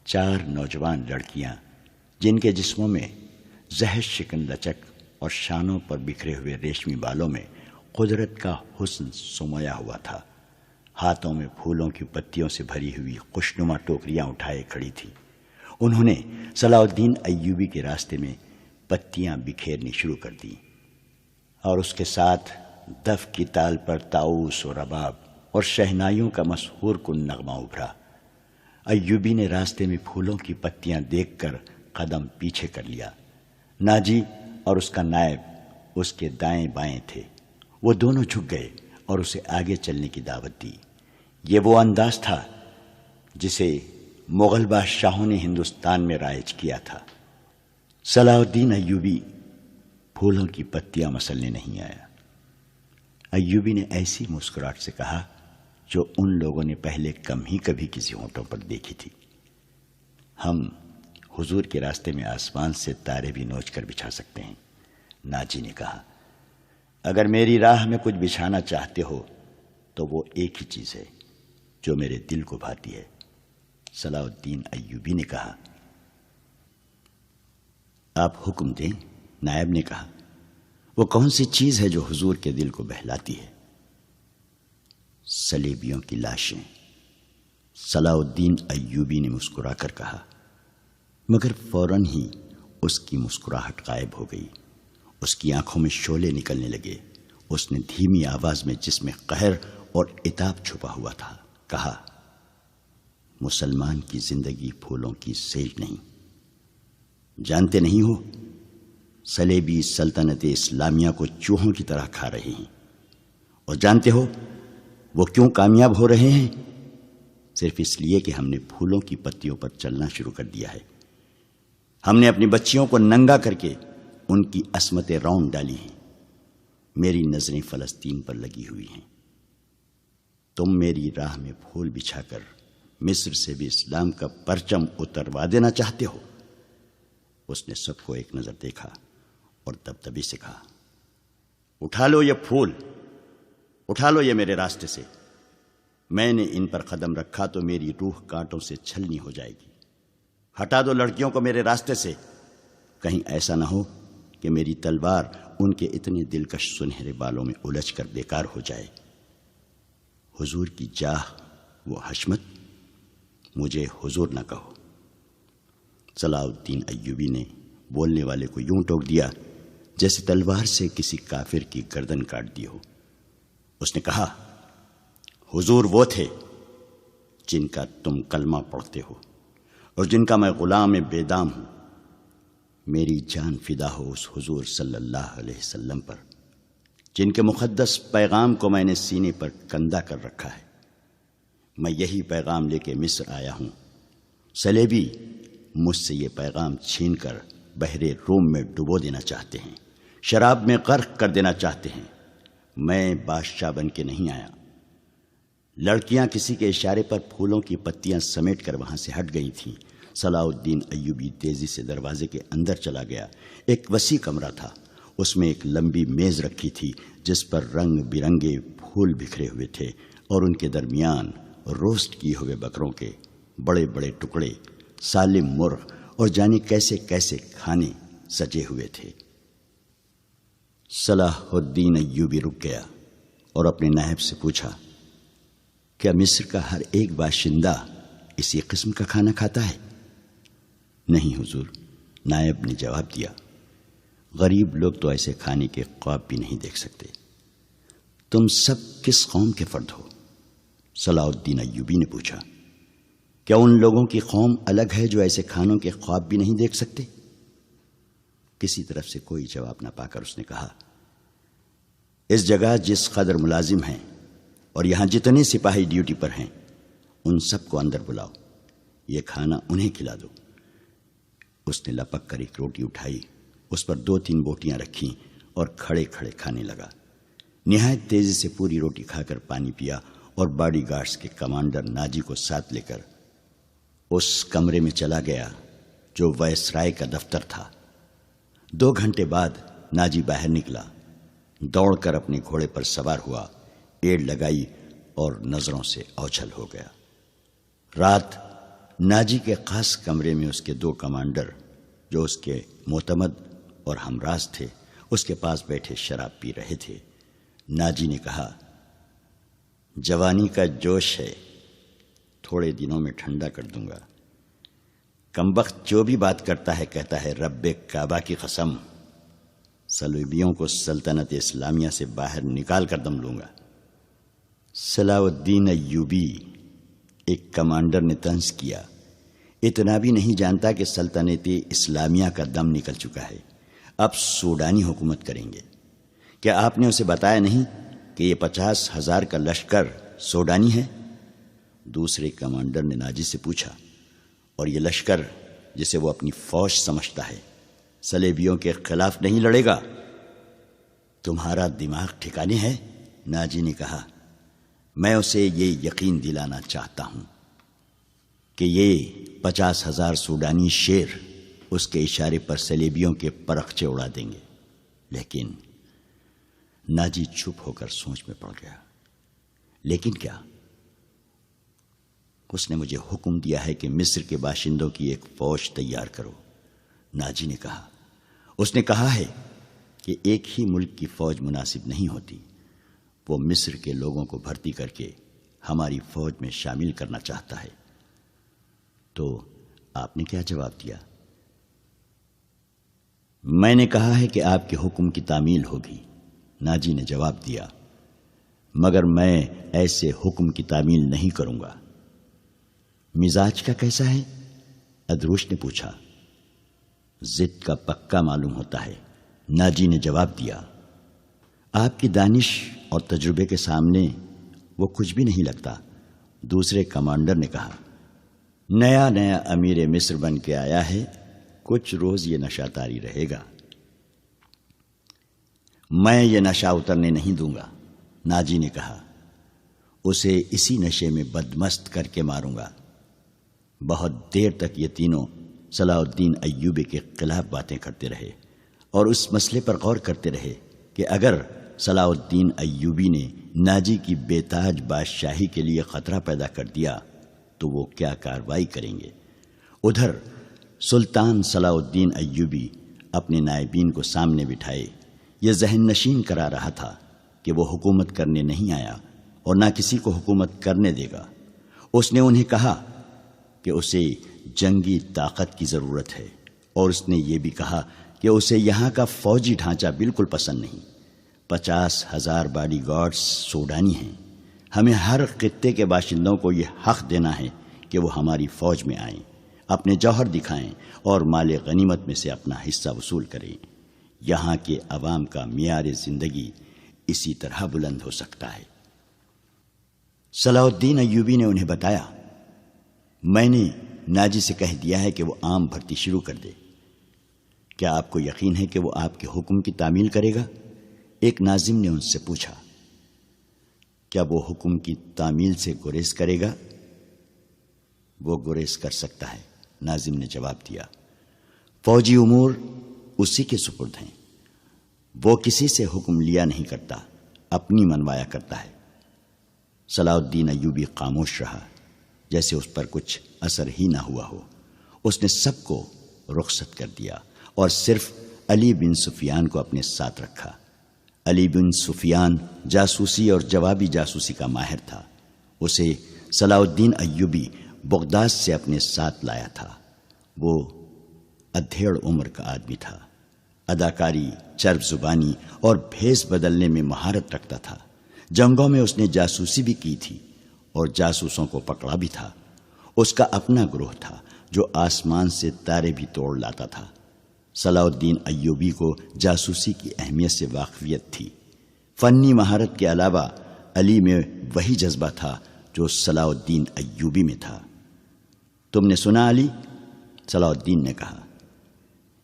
4 نوجوان لڑکیاں جن کے جسموں میں زہر شکن لچک اور شانوں پر بکھرے ہوئے ریشمی بالوں میں قدرت کا حسن سمویا ہوا تھا، ہاتھوں میں پھولوں کی پتیوں سے بھری ہوئی خوشنما ٹوکریاں اٹھائے کھڑی تھی. انہوں نے صلاح الدین ایوبی کے راستے میں پتیاں بکھیرنی شروع کر دیں اور اس کے ساتھ دف کی تال پر طاؤس و رباب اور شہنائیوں کا مسحور کن نغمہ ابھرا. ایوبی نے راستے میں پھولوں کی پتیاں دیکھ کر قدم پیچھے کر لیا. ناجی اور اس کا نائب اس کے دائیں بائیں تھے. وہ دونوں جھک گئے اور اسے آگے چلنے کی دعوت دی. یہ وہ انداز تھا جسے مغل بادشاہوں نے ہندوستان میں رائج کیا تھا. صلاح الدین ایوبی پھولوں کی پتیاں مسلنے نہیں آیا. ایوبی نے ایسی مسکراہٹ سے کہا جو ان لوگوں نے پہلے کم ہی کبھی کسی ہونٹوں پر دیکھی تھی. ہم حضور کے راستے میں آسمان سے تارے بھی نوچ کر بچھا سکتے ہیں. ناجی نے کہا، اگر میری راہ میں کچھ بچھانا چاہتے ہو تو وہ ایک ہی چیز ہے جو میرے دل کو بھاتی ہے. صلاح الدین ایوبی نے کہا، آپ حکم دیں. نائب نے کہا، وہ کون سی چیز ہے جو حضور کے دل کو بہلاتی ہے؟ صلیبیوں کی لاشیں. صلاح الدین ایوبی نے مسکرا کر کہا، مگر فوراً ہی اس کی مسکراہٹ غائب ہو گئی. اس کی آنکھوں میں شعلے نکلنے لگے. اس نے دھیمی آواز میں جس میں قہر اور عتاب چھپا ہوا تھا کہا، مسلمان کی زندگی پھولوں کی سیج نہیں. جانتے نہیں ہو صلیبی سلطنت اسلامیہ کو چوہوں کی طرح کھا رہے ہیں، اور جانتے ہو وہ کیوں کامیاب ہو رہے ہیں؟ صرف اس لیے کہ ہم نے پھولوں کی پتیوں پر چلنا شروع کر دیا ہے. ہم نے اپنی بچیوں کو ننگا کر کے ان کی عصمتیں رون ڈالی ہیں. میری نظریں فلسطین پر لگی ہوئی ہیں. تم میری راہ میں پھول بچھا کر مصر سے بھی اسلام کا پرچم اتروا دینا چاہتے ہو؟ اس نے سب کو ایک نظر دیکھا اور دبدبے سے کہا، اٹھا لو یہ پھول، اٹھا لو یہ میرے راستے سے. میں نے ان پر قدم رکھا تو میری روح کانٹوں سے چھلنی ہو جائے گی. ہٹا دو لڑکیوں کو میرے راستے سے. کہیں ایسا نہ ہو کہ میری تلوار ان کے اتنے دلکش سنہرے بالوں میں الجھ کر بیکار ہو جائے. حضور کی جاہ وہ حشمت، مجھے حضور نہ کہو. صلاح الدین ایوبی نے بولنے والے کو یوں ٹوک دیا جیسے تلوار سے کسی کافر کی گردن کاٹ دی ہو. اس نے کہا، حضور وہ تھے جن کا تم کلمہ پڑھتے ہو اور جن کا میں غلام بے دام ہوں. میری جان فدا ہو اس حضور صلی اللہ علیہ وسلم پر جن کے مقدس پیغام کو میں نے سینے پر کندہ کر رکھا ہے. میں یہی پیغام لے کے مصر آیا ہوں. صلیبی مجھ سے یہ پیغام چھین کر بحر روم میں ڈبو دینا چاہتے ہیں، شراب میں غرق کر دینا چاہتے ہیں۔ میں بادشاہ بن کے نہیں آیا۔ لڑکیاں کسی کے اشارے پر پھولوں کی پتیاں سمیٹ کر وہاں سے ہٹ گئی تھیں۔ صلاح الدین ایوبی تیزی سے دروازے کے اندر چلا گیا۔ ایک وسیع کمرہ تھا، اس میں ایک لمبی میز رکھی تھی جس پر رنگ برنگے پھول بکھرے ہوئے تھے، اور ان کے درمیان روسٹ کیے ہوئے بکروں کے بڑے بڑے ٹکڑے، سالم مرغ اور جانے کیسے کیسے کھانے سجے ہوئے تھے۔ صلاح الدین ایوبی رک گیا اور اپنے نائب سے پوچھا، کیا مصر کا ہر ایک باشندہ اسی قسم کا کھانا کھاتا ہے؟ نہیں حضور، نائب نے جواب دیا، غریب لوگ تو ایسے کھانے کے خواب بھی نہیں دیکھ سکتے۔ تم سب کس قوم کے فرد ہو؟ صلاح الدین ایوبی نے پوچھا۔ کیا ان لوگوں کی قوم الگ ہے جو ایسے کھانوں کے خواب بھی نہیں دیکھ سکتے؟ کسی طرف سے کوئی جواب نہ پا کر اس نے کہا، اس جگہ جس قدر ملازم ہیں اور یہاں جتنے سپاہی ڈیوٹی پر ہیں، ان سب کو اندر بلاؤ، یہ کھانا انہیں کھلا دو۔ اس نے لپک کر ایک روٹی اٹھائی، اس پر 2-3 بوٹیاں رکھیں اور کھڑے کھڑے کھانے لگا۔ نہایت تیزی سے پوری روٹی کھا کر پانی پیا اور باڈی گارڈز کے کمانڈر ناجی کو ساتھ لے کر اس کمرے میں چلا گیا جو وائسرائے کا دفتر تھا۔ 2 گھنٹے بعد ناجی باہر نکلا، دوڑ کر اپنے گھوڑے پر سوار ہوا، ایڑ لگائی اور نظروں سے اوچھل ہو گیا۔ رات ناجی کے خاص کمرے میں اس کے 2 کمانڈر جو اس کے معتمد اور ہمراز تھے اس کے پاس بیٹھے شراب پی رہے تھے۔ ناجی نے کہا، جوانی کا جوش ہے، تھوڑے دنوں میں ٹھنڈا کر دوں گا۔ کمبخت جو بھی بات کرتا ہے کہتا ہے رب کعبہ کی قسم، صلیبیوں کو سلطنت اسلامیہ سے باہر نکال کر دم لوں گا۔ صلاح الدین ایوبی، ایک کمانڈر نے طنز کیا، اتنا بھی نہیں جانتا کہ سلطنت اسلامیہ کا دم نکل چکا ہے، اب سوڈانی حکومت کریں گے۔ کیا آپ نے اسے بتایا نہیں کہ یہ 50,000 کا لشکر سوڈانی ہے؟ دوسرے کمانڈر نے ناجی سے پوچھا، اور یہ لشکر جسے وہ اپنی فوج سمجھتا ہے صلیبیوں کے خلاف نہیں لڑے گا؟ تمہارا دماغ ٹھکانے ہے؟ ناجی نے کہا، میں اسے یہ یقین دلانا چاہتا ہوں کہ یہ 50,000 سوڈانی شیر اس کے اشارے پر صلیبیوں کے پرخچے اڑا دیں گے۔ لیکن ناجی چپ ہو کر سوچ میں پڑ گیا۔ لیکن کیا؟ اس نے مجھے حکم دیا ہے کہ مصر کے باشندوں کی ایک فوج تیار کرو۔ ناجی نے کہا، اس نے کہا ہے کہ ایک ہی ملک کی فوج مناسب نہیں ہوتی، وہ مصر کے لوگوں کو بھرتی کر کے ہماری فوج میں شامل کرنا چاہتا ہے۔ تو آپ نے کیا جواب دیا؟ میں نے کہا ہے کہ آپ کے حکم کی تعمیل ہوگی۔ ناجی نے جواب دیا، مگر میں ایسے حکم کی تعمیل نہیں کروں گا۔ مزاج کا کیسا ہے؟ ادروش نے پوچھا۔ ضد کا پکا معلوم ہوتا ہے، ناجی نے جواب دیا۔ آپ کی دانش اور تجربے کے سامنے وہ کچھ بھی نہیں لگتا۔ دوسرے کمانڈر نے کہا، نیا نیا امیر مصر بن کے آیا ہے، کچھ روز یہ نشہ طاری رہے گا۔ میں یہ نشہ اترنے نہیں دوں گا، ناجی نے کہا، اسے اسی نشے میں بدمست کر کے ماروں گا۔ بہت دیر تک یہ تینوں صلاح الدین ایوبی کے خلاف باتیں کرتے رہے اور اس مسئلے پر غور کرتے رہے کہ اگر صلاح الدین ایوبی نے ناجی کی بے تاج بادشاہی کے لیے خطرہ پیدا کر دیا تو وہ کیا کارروائی کریں گے۔ ادھر سلطان صلاح الدین ایوبی اپنے نائبین کو سامنے بٹھائے یہ ذہن نشین کرا رہا تھا کہ وہ حکومت کرنے نہیں آیا اور نہ کسی کو حکومت کرنے دے گا۔ اس نے انہیں کہا کہ اسے جنگی طاقت کی ضرورت ہے، اور اس نے یہ بھی کہا کہ اسے یہاں کا فوجی ڈھانچہ بالکل پسند نہیں۔ 50,000 باڈی گارڈز سوڈانی ہیں، ہمیں ہر خطے کے باشندوں کو یہ حق دینا ہے کہ وہ ہماری فوج میں آئیں، اپنے جوہر دکھائیں اور مال غنیمت میں سے اپنا حصہ وصول کریں۔ یہاں کے عوام کا معیار زندگی اسی طرح بلند ہو سکتا ہے۔ صلاح الدین ایوبی نے انہیں بتایا، میں نے ناجی سے کہہ دیا ہے کہ وہ عام بھرتی شروع کر دے۔ کیا آپ کو یقین ہے کہ وہ آپ کے حکم کی تعمیل کرے گا؟ ایک ناظم نے ان سے پوچھا، کیا وہ حکم کی تعمیل سے گریز کرے گا؟ وہ گریز کر سکتا ہے، ناظم نے جواب دیا۔ فوجی امور اسی کے سپرد ہیں، وہ کسی سے حکم لیا نہیں کرتا، اپنی منوایا کرتا ہے۔ صلاح الدین ایوبی خاموش رہا، جیسے اس پر کچھ اثر ہی نہ ہوا ہو۔ اس نے سب کو رخصت کر دیا اور صرف علی بن سفیان کو اپنے ساتھ رکھا۔ علی بن سفیان جاسوسی اور جوابی جاسوسی کا ماہر تھا۔ اسے صلاح الدین ایوبی بغداد سے اپنے ساتھ لایا تھا۔ وہ ادھیڑ عمر کا آدمی تھا، اداکاری، چرب زبانی اور بھیس بدلنے میں مہارت رکھتا تھا۔ جنگوں میں اس نے جاسوسی بھی کی تھی اور جاسوسوں کو پکڑا بھی تھا۔ اس کا اپنا گروہ تھا جو آسمان سے تارے بھی توڑ لاتا تھا۔ صلاح الدین ایوبی کو جاسوسی کی اہمیت سے واقفیت تھی۔ فنی مہارت کے علاوہ علی میں وہی جذبہ تھا جو صلاح الدین ایوبی میں تھا۔ تم نے سنا علی؟ صلاح الدین نے کہا،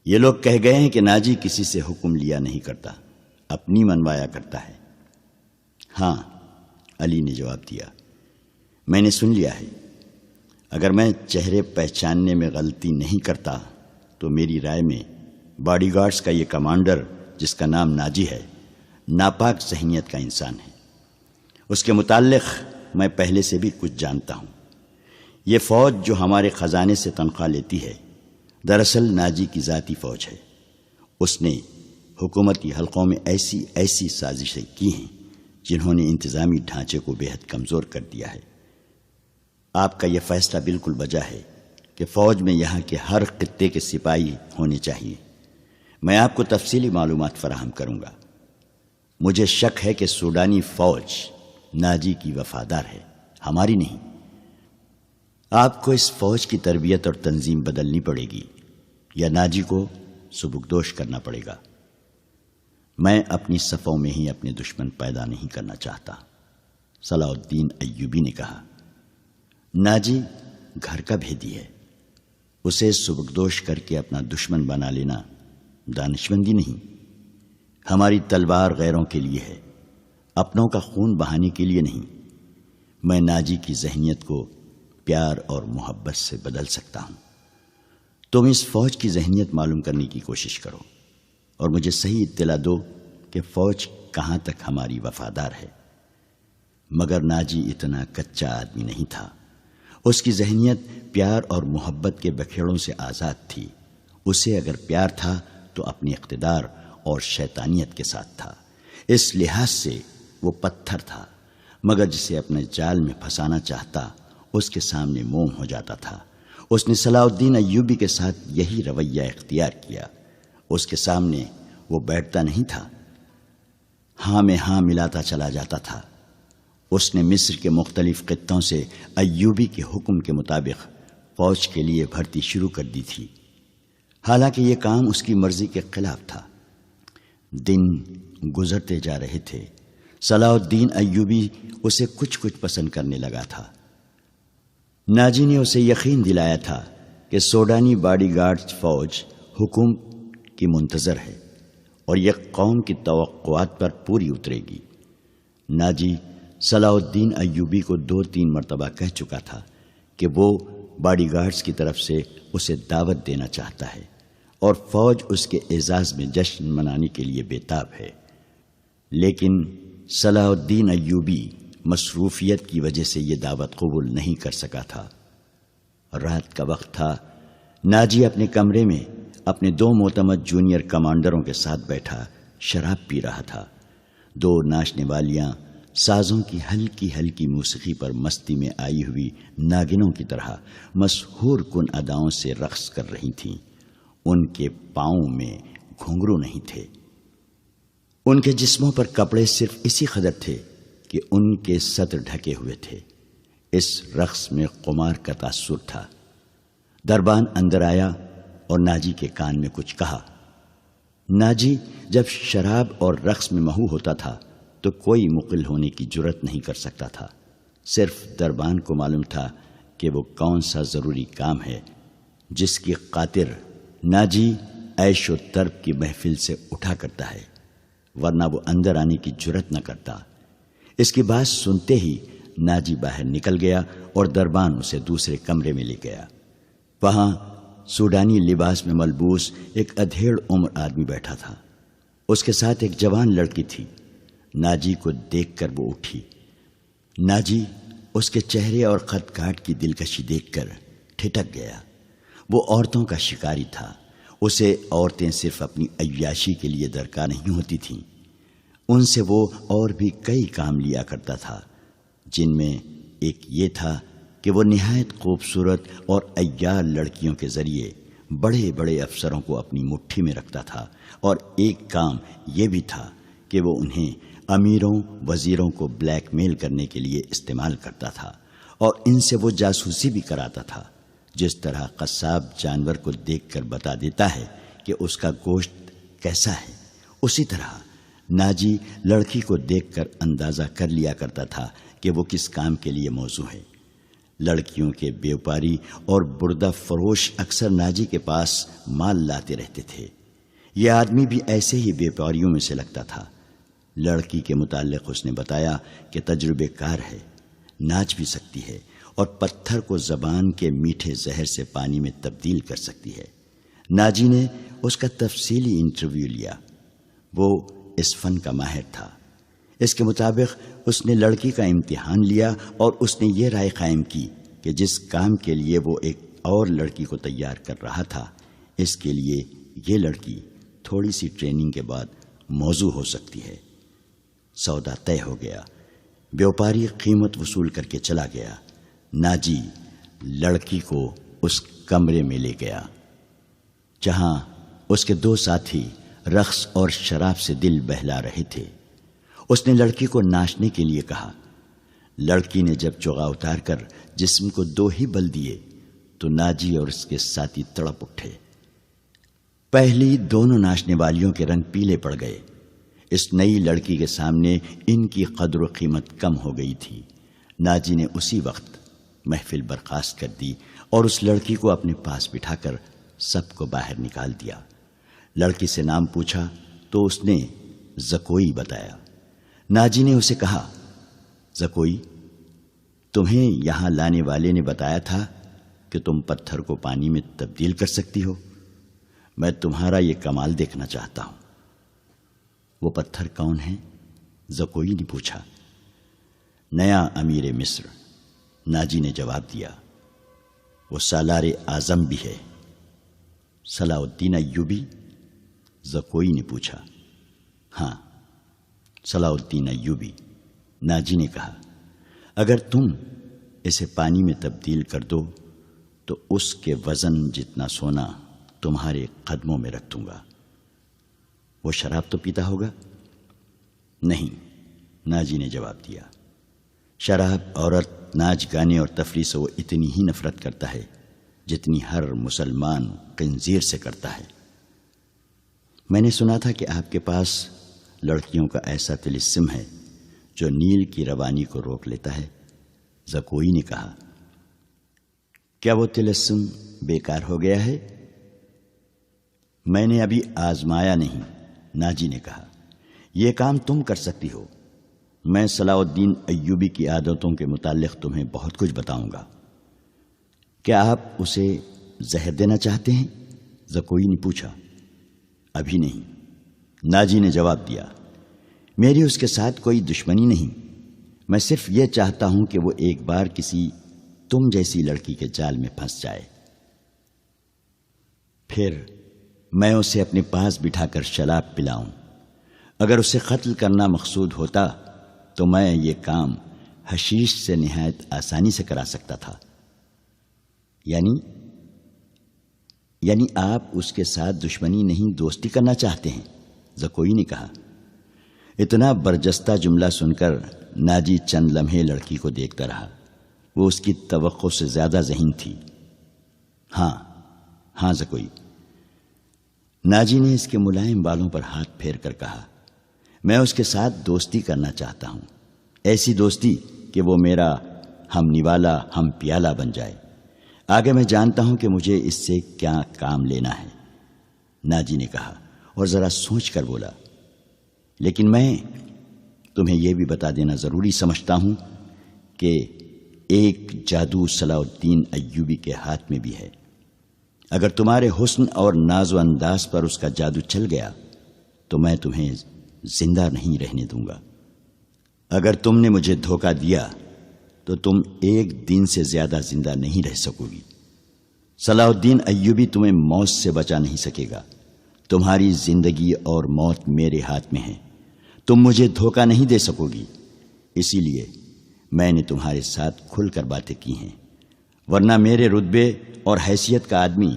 یہ لوگ کہہ گئے ہیں کہ ناجی کسی سے حکم لیا نہیں کرتا، اپنی منوایا کرتا ہے۔ ہاں، علی نے جواب دیا، میں نے سن لیا ہے۔ اگر میں چہرے پہچاننے میں غلطی نہیں کرتا تو میری رائے میں باڈی گارڈز کا یہ کمانڈر جس کا نام ناجی ہے، ناپاک ذہنیت کا انسان ہے۔ اس کے متعلق میں پہلے سے بھی کچھ جانتا ہوں۔ یہ فوج جو ہمارے خزانے سے تنخواہ لیتی ہے، دراصل ناجی کی ذاتی فوج ہے۔ اس نے حکومتی حلقوں میں ایسی سازشیں کی ہیں جنہوں نے انتظامی ڈھانچے کو بے حد کمزور کر دیا ہے۔ آپ کا یہ فیصلہ بالکل بجا ہے کہ فوج میں یہاں کے ہر خطے کے سپاہی ہونے چاہیے۔ میں آپ کو تفصیلی معلومات فراہم کروں گا۔ مجھے شک ہے کہ سوڈانی فوج ناجی کی وفادار ہے، ہماری نہیں۔ آپ کو اس فوج کی تربیت اور تنظیم بدلنی پڑے گی یا ناجی کو سبکدوش کرنا پڑے گا۔ میں اپنی صفوں میں ہی اپنے دشمن پیدا نہیں کرنا چاہتا، صلاح الدین ایوبی نے کہا۔ ناجی گھر کا بھیدی ہے، اسے سبکدوش کر کے اپنا دشمن بنا لینا دانشمندی نہیں۔ ہماری تلوار غیروں کے لیے ہے، اپنوں کا خون بہانے کے لیے نہیں۔ میں ناجی کی ذہنیت کو پیار اور محبت سے بدل سکتا ہوں۔ تم اس فوج کی ذہنیت معلوم کرنے کی کوشش کرو اور مجھے صحیح اطلاع دو کہ فوج کہاں تک ہماری وفادار ہے۔ مگر ناجی اتنا کچا آدمی نہیں تھا۔ اس کی ذہنیت پیار اور محبت کے بکھیڑوں سے آزاد تھی۔ اسے اگر پیار تھا تو اپنی اقتدار اور شیطانیت کے ساتھ تھا۔ اس لحاظ سے وہ پتھر تھا، مگر جسے اپنے جال میں پھنسانا چاہتا اس کے سامنے موم ہو جاتا تھا۔ اس نے صلاح الدین ایوبی کے ساتھ یہی رویہ اختیار کیا۔ اس کے سامنے وہ بیٹھتا نہیں تھا، ہاں میں ہاں ملاتا چلا جاتا تھا۔ اس نے مصر کے مختلف خطوں سے ایوبی کے حکم کے مطابق فوج کے لیے بھرتی شروع کر دی تھی، حالانکہ یہ کام اس کی مرضی کے خلاف تھا۔ دن گزرتے جا رہے تھے، صلاح الدین ایوبی اسے کچھ پسند کرنے لگا تھا۔ ناجی نے اسے یقین دلایا تھا کہ سوڈانی باڈی گارڈ فوج حکم کی منتظر ہے اور یہ قوم کی توقعات پر پوری اترے گی۔ ناجی صلاح الدین ایوبی کو 2-3 مرتبہ کہہ چکا تھا کہ وہ باڈی گارڈز کی طرف سے اسے دعوت دینا چاہتا ہے اور فوج اس کے اعزاز میں جشن منانے کے لیے بےتاب ہے، لیکن صلاح الدین ایوبی مصروفیت کی وجہ سے یہ دعوت قبول نہیں کر سکا تھا۔ رات کا وقت تھا۔ ناجی اپنے کمرے میں اپنے 2 معتمد جونیئر کمانڈروں کے ساتھ بیٹھا شراب پی رہا تھا۔ 2 ناچنے والیاں سازوں کی ہلکی ہلکی موسیقی پر مستی میں آئی ہوئی ناگنوں کی طرح مسحور کن اداؤں سے رقص کر رہی تھیں۔ ان کے پاؤں میں گھنگرو نہیں تھے، ان کے جسموں پر کپڑے صرف اسی قدر تھے کہ ان کے صدر ڈھکے ہوئے تھے۔ اس رقص میں قمار کا تاثر تھا۔ دربان اندر آیا اور ناجی کے کان میں کچھ کہا۔ ناجی جب شراب اور رقص میں محو ہوتا تھا تو کوئی مقل ہونے کی جرت نہیں کر سکتا تھا۔ صرف دربان کو معلوم تھا کہ وہ کون سا ضروری کام ہے جس کی خاطر ناجی عیش و طرب کی محفل سے اٹھا کرتا ہے، ورنہ وہ اندر آنے کی جرت نہ کرتا۔ اس کی بات سنتے ہی ناجی باہر نکل گیا اور دربان اسے دوسرے کمرے میں لے گیا۔ وہاں سوڈانی لباس میں ملبوس ایک ادھیڑ عمر آدمی بیٹھا تھا، اس کے ساتھ ایک جوان لڑکی تھی۔ ناجی کو دیکھ کر وہ اٹھی۔ ناجی اس کے چہرے اور خط کاٹ کی دلکشی دیکھ کر ٹھٹک گیا۔ وہ عورتوں کا شکاری تھا، اسے عورتیں صرف اپنی عیاشی کے لیے درکار نہیں ہوتی تھیں، ان سے وہ اور بھی کئی کام لیا کرتا تھا، جن میں ایک یہ تھا کہ وہ نہایت خوبصورت اور عیار لڑکیوں کے ذریعے بڑے بڑے افسروں کو اپنی مٹھی میں رکھتا تھا، اور ایک کام یہ بھی تھا کہ وہ انہیں امیروں وزیروں کو بلیک میل کرنے کے لیے استعمال کرتا تھا، اور ان سے وہ جاسوسی بھی کراتا تھا۔ جس طرح قصاب جانور کو دیکھ کر بتا دیتا ہے کہ اس کا گوشت کیسا ہے، اسی طرح ناجی لڑکی کو دیکھ کر اندازہ کر لیا کرتا تھا کہ وہ کس کام کے لیے موزوں ہے۔ لڑکیوں کے بیوپاری اور بردہ فروش اکثر ناجی کے پاس مال لاتے رہتے تھے۔ یہ آدمی بھی ایسے ہی بیوپاریوں میں سے لگتا تھا۔ لڑکی کے متعلق اس نے بتایا کہ تجربے کار ہے، ناچ بھی سکتی ہے، اور پتھر کو زبان کے میٹھے زہر سے پانی میں تبدیل کر سکتی ہے۔ ناجی نے اس کا تفصیلی انٹرویو لیا۔ وہ اس فن کا ماہر تھا۔ اس کے مطابق اس نے لڑکی کا امتحان لیا اور اس نے یہ رائے قائم کی کہ جس کام کے لیے وہ ایک اور لڑکی کو تیار کر رہا تھا، اس کے لیے یہ لڑکی تھوڑی سی ٹریننگ کے بعد موزوں ہو سکتی ہے۔ سودا طے ہو گیا۔ بیوپاری قیمت وصول کر کے چلا گیا۔ ناجی لڑکی کو اس کمرے میں لے گیا جہاں اس کے دو ساتھی رقص اور شراب سے دل بہلا رہے تھے۔ اس نے لڑکی کو ناچنے کے لیے کہا۔ لڑکی نے جب چوغا اتار کر جسم کو دو ہی بل دیے تو ناجی اور اس کے ساتھی تڑپ اٹھے۔ پہلی دونوں ناچنے والیوں کے رنگ پیلے پڑ گئے۔ اس نئی لڑکی کے سامنے ان کی قدر و قیمت کم ہو گئی تھی۔ ناجی نے اسی وقت محفل برخاست کر دی اور اس لڑکی کو اپنے پاس بٹھا کر سب کو باہر نکال دیا۔ لڑکی سے نام پوچھا تو اس نے زکوئی بتایا۔ ناجی نے اسے کہا، زکوئی، تمہیں یہاں لانے والے نے بتایا تھا کہ تم پتھر کو پانی میں تبدیل کر سکتی ہو۔ میں تمہارا یہ کمال دیکھنا چاہتا ہوں۔ وہ پتھر کون ہے؟ زکوئی نے پوچھا۔ نیا امیر مصر، ناجی نے جواب دیا۔ وہ سالار اعظم بھی ہے۔ صلاح الدین ایوبی؟ زکوئی نے پوچھا۔ ہاں، صلاح الدین ایوبی، ناجی نے کہا۔ اگر تم اسے پانی میں تبدیل کر دو تو اس کے وزن جتنا سونا تمہارے قدموں میں رکھ دوں گا۔ وہ شراب تو پیتا ہوگا؟ نہیں، ناجی نے جواب دیا۔ شراب، عورت، ناچ گانے اور تفریح سے وہ اتنی ہی نفرت کرتا ہے جتنی ہر مسلمان خنزیر سے کرتا ہے۔ میں نے سنا تھا کہ آپ کے پاس لڑکیوں کا ایسا طلسم ہے جو نیل کی روانی کو روک لیتا ہے۔ زکوئی نے کہا۔ کیا وہ طلسم بیکار ہو گیا ہے؟ میں نے ابھی آزمایا نہیں، ناجی نے کہا۔ یہ کام تم کر سکتی ہو۔ میں صلاح الدین ایوبی کی عادتوں کے متعلق تمہیں بہت کچھ بتاؤں گا۔ کیا آپ اسے زہر دینا چاہتے ہیں؟ زکوئی نے پوچھا۔ ابھی نہیں، ناجی نے جواب دیا۔ میری اس کے ساتھ کوئی دشمنی نہیں، میں صرف یہ چاہتا ہوں کہ وہ ایک بار کسی تم جیسی لڑکی کے جال میں پھنس جائے، پھر میں اسے اپنے پاس بٹھا کر شراب پلاؤں۔ اگر اسے قتل کرنا مقصود ہوتا تو میں یہ کام حشیش سے نہایت آسانی سے کرا سکتا تھا۔ یعنی آپ اس کے ساتھ دشمنی نہیں، دوستی کرنا چاہتے ہیں؟ زکوئی نے کہا۔ اتنا برجستہ جملہ سن کر ناجی چند لمحے لڑکی کو دیکھتا رہا۔ وہ اس کی توقع سے زیادہ ذہین تھی۔ ہاں زکوئی۔ ناجی نے اس کے ملائم بالوں پر ہاتھ پھیر کر کہا۔ میں اس کے ساتھ دوستی کرنا چاہتا ہوں، ایسی دوستی کہ وہ میرا ہم نوالا ہم پیالہ بن جائے۔ آگے میں جانتا ہوں کہ مجھے اس سے کیا کام لینا ہے۔ ناجی نے کہا اور ذرا سوچ کر بولا، لیکن میں تمہیں یہ بھی بتا دینا ضروری سمجھتا ہوں کہ ایک جادو صلاح الدین ایوبی کے ہاتھ میں بھی ہے۔ اگر تمہارے حسن اور ناز و انداز پر اس کا جادو چل گیا تو میں تمہیں زندہ نہیں رہنے دوں گا۔ اگر تم نے مجھے دھوکہ دیا تو تم ایک دن سے زیادہ زندہ نہیں رہ سکو گی۔ صلاح الدین ایوبی تمہیں موت سے بچا نہیں سکے گا۔ تمہاری زندگی اور موت میرے ہاتھ میں ہے۔ تم مجھے دھوکہ نہیں دے سکو گی، اسی لیے میں نے تمہارے ساتھ کھل کر باتیں کی ہیں، ورنہ میرے رتبے اور حیثیت کا آدمی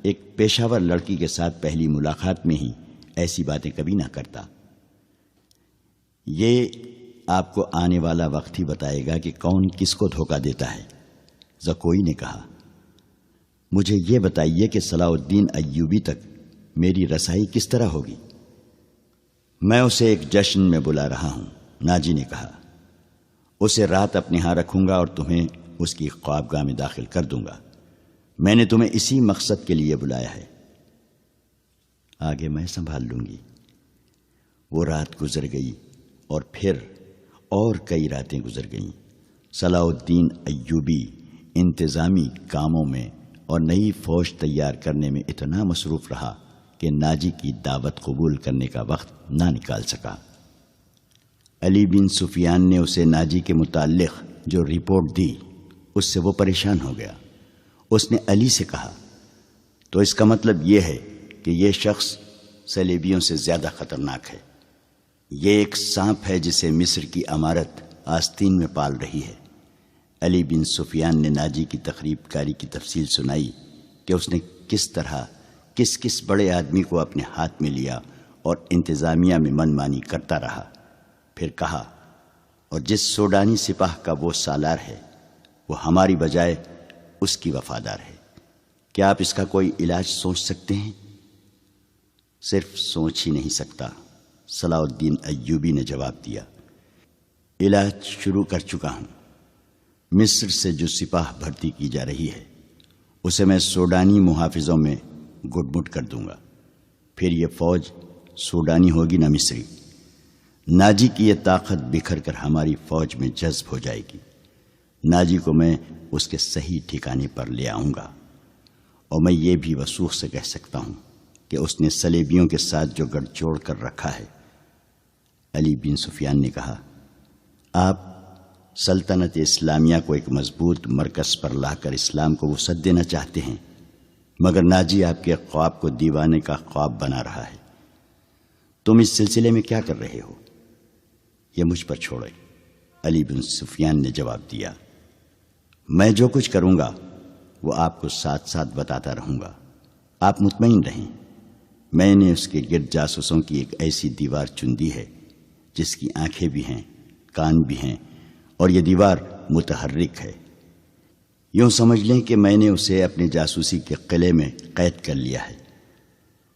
ایک پیشہ ور لڑکی کے ساتھ پہلی ملاقات میں ہی ایسی باتیں کبھی نہ کرتا۔ یہ آپ کو آنے والا وقت ہی بتائے گا کہ کون کس کو دھوکہ دیتا ہے۔ زکوئی نے کہا، مجھے یہ بتائیے کہ صلاح الدین ایوبی تک میری رسائی کس طرح ہوگی؟ میں اسے ایک جشن میں بلا رہا ہوں، ناجی نے کہا۔ اسے رات اپنے ہاں رکھوں گا اور تمہیں اس کی خوابگاہ میں داخل کر دوں گا۔ میں نے تمہیں اسی مقصد کے لیے بلایا ہے، آگے میں سنبھال لوں گی۔ وہ رات گزر گئی اور پھر اور کئی راتیں گزر گئیں۔ صلاح الدین ایوبی انتظامی کاموں میں اور نئی فوج تیار کرنے میں اتنا مصروف رہا کہ ناجی کی دعوت قبول کرنے کا وقت نہ نکال سکا۔ علی بن سفیان نے اسے ناجی کے متعلق جو رپورٹ دی اس سے وہ پریشان ہو گیا۔ اس نے علی سے کہا، تو اس کا مطلب یہ ہے کہ یہ شخص صلیبیوں سے زیادہ خطرناک ہے۔ یہ ایک سانپ ہے جسے مصر کی عمارت آستین میں پال رہی ہے۔ علی بن سفیان نے ناجی کی تقریب کاری کی تفصیل سنائی کہ اس نے کس طرح کس بڑے آدمی کو اپنے ہاتھ میں لیا اور انتظامیہ میں من مانی کرتا رہا۔ پھر کہا، اور جس سوڈانی سپاہ کا وہ سالار ہے وہ ہماری بجائے اس کی وفادار ہے۔ کیا آپ اس کا کوئی علاج سوچ سکتے ہیں؟ صرف سوچ ہی نہیں سکتا، صلاح الدین ایوبی نے جواب دیا۔ علاج شروع کر چکا ہوں۔ مصر سے جو سپاہ بھرتی کی جا رہی ہے اسے میں سوڈانی محافظوں میں گٹ مٹ کر دوں گا۔ پھر یہ فوج سوڈانی ہوگی نہ مصری۔ ناجی کی یہ طاقت بکھر کر ہماری فوج میں جذب ہو جائے گی۔ ناجی کو میں اس کے صحیح ٹھکانے پر لے آؤں گا، اور میں یہ بھی وثوق سے کہہ سکتا ہوں کہ اس نے صلیبیوں کے ساتھ جو گٹھ جوڑ کر رکھا ہے۔ علی بن سفیان نے کہا، آپ سلطنت اسلامیہ کو ایک مضبوط مرکز پر لا کر اسلام کو وسعت دینا چاہتے ہیں، مگر ناجی آپ کے خواب کو دیوانے کا خواب بنا رہا ہے۔ تم اس سلسلے میں کیا کر رہے ہو؟ یہ مجھ پر چھوڑے، علی بن سفیان نے جواب دیا۔ میں جو کچھ کروں گا وہ آپ کو ساتھ ساتھ بتاتا رہوں گا۔ آپ مطمئن رہیں، میں نے اس کے گرد جاسوسوں کی ایک ایسی دیوار چن دی ہے جس کی آنکھیں بھی ہیں، کان بھی ہیں، اور یہ دیوار متحرک ہے۔ یوں سمجھ لیں کہ میں نے اسے اپنے جاسوسی کے قلعے میں قید کر لیا ہے۔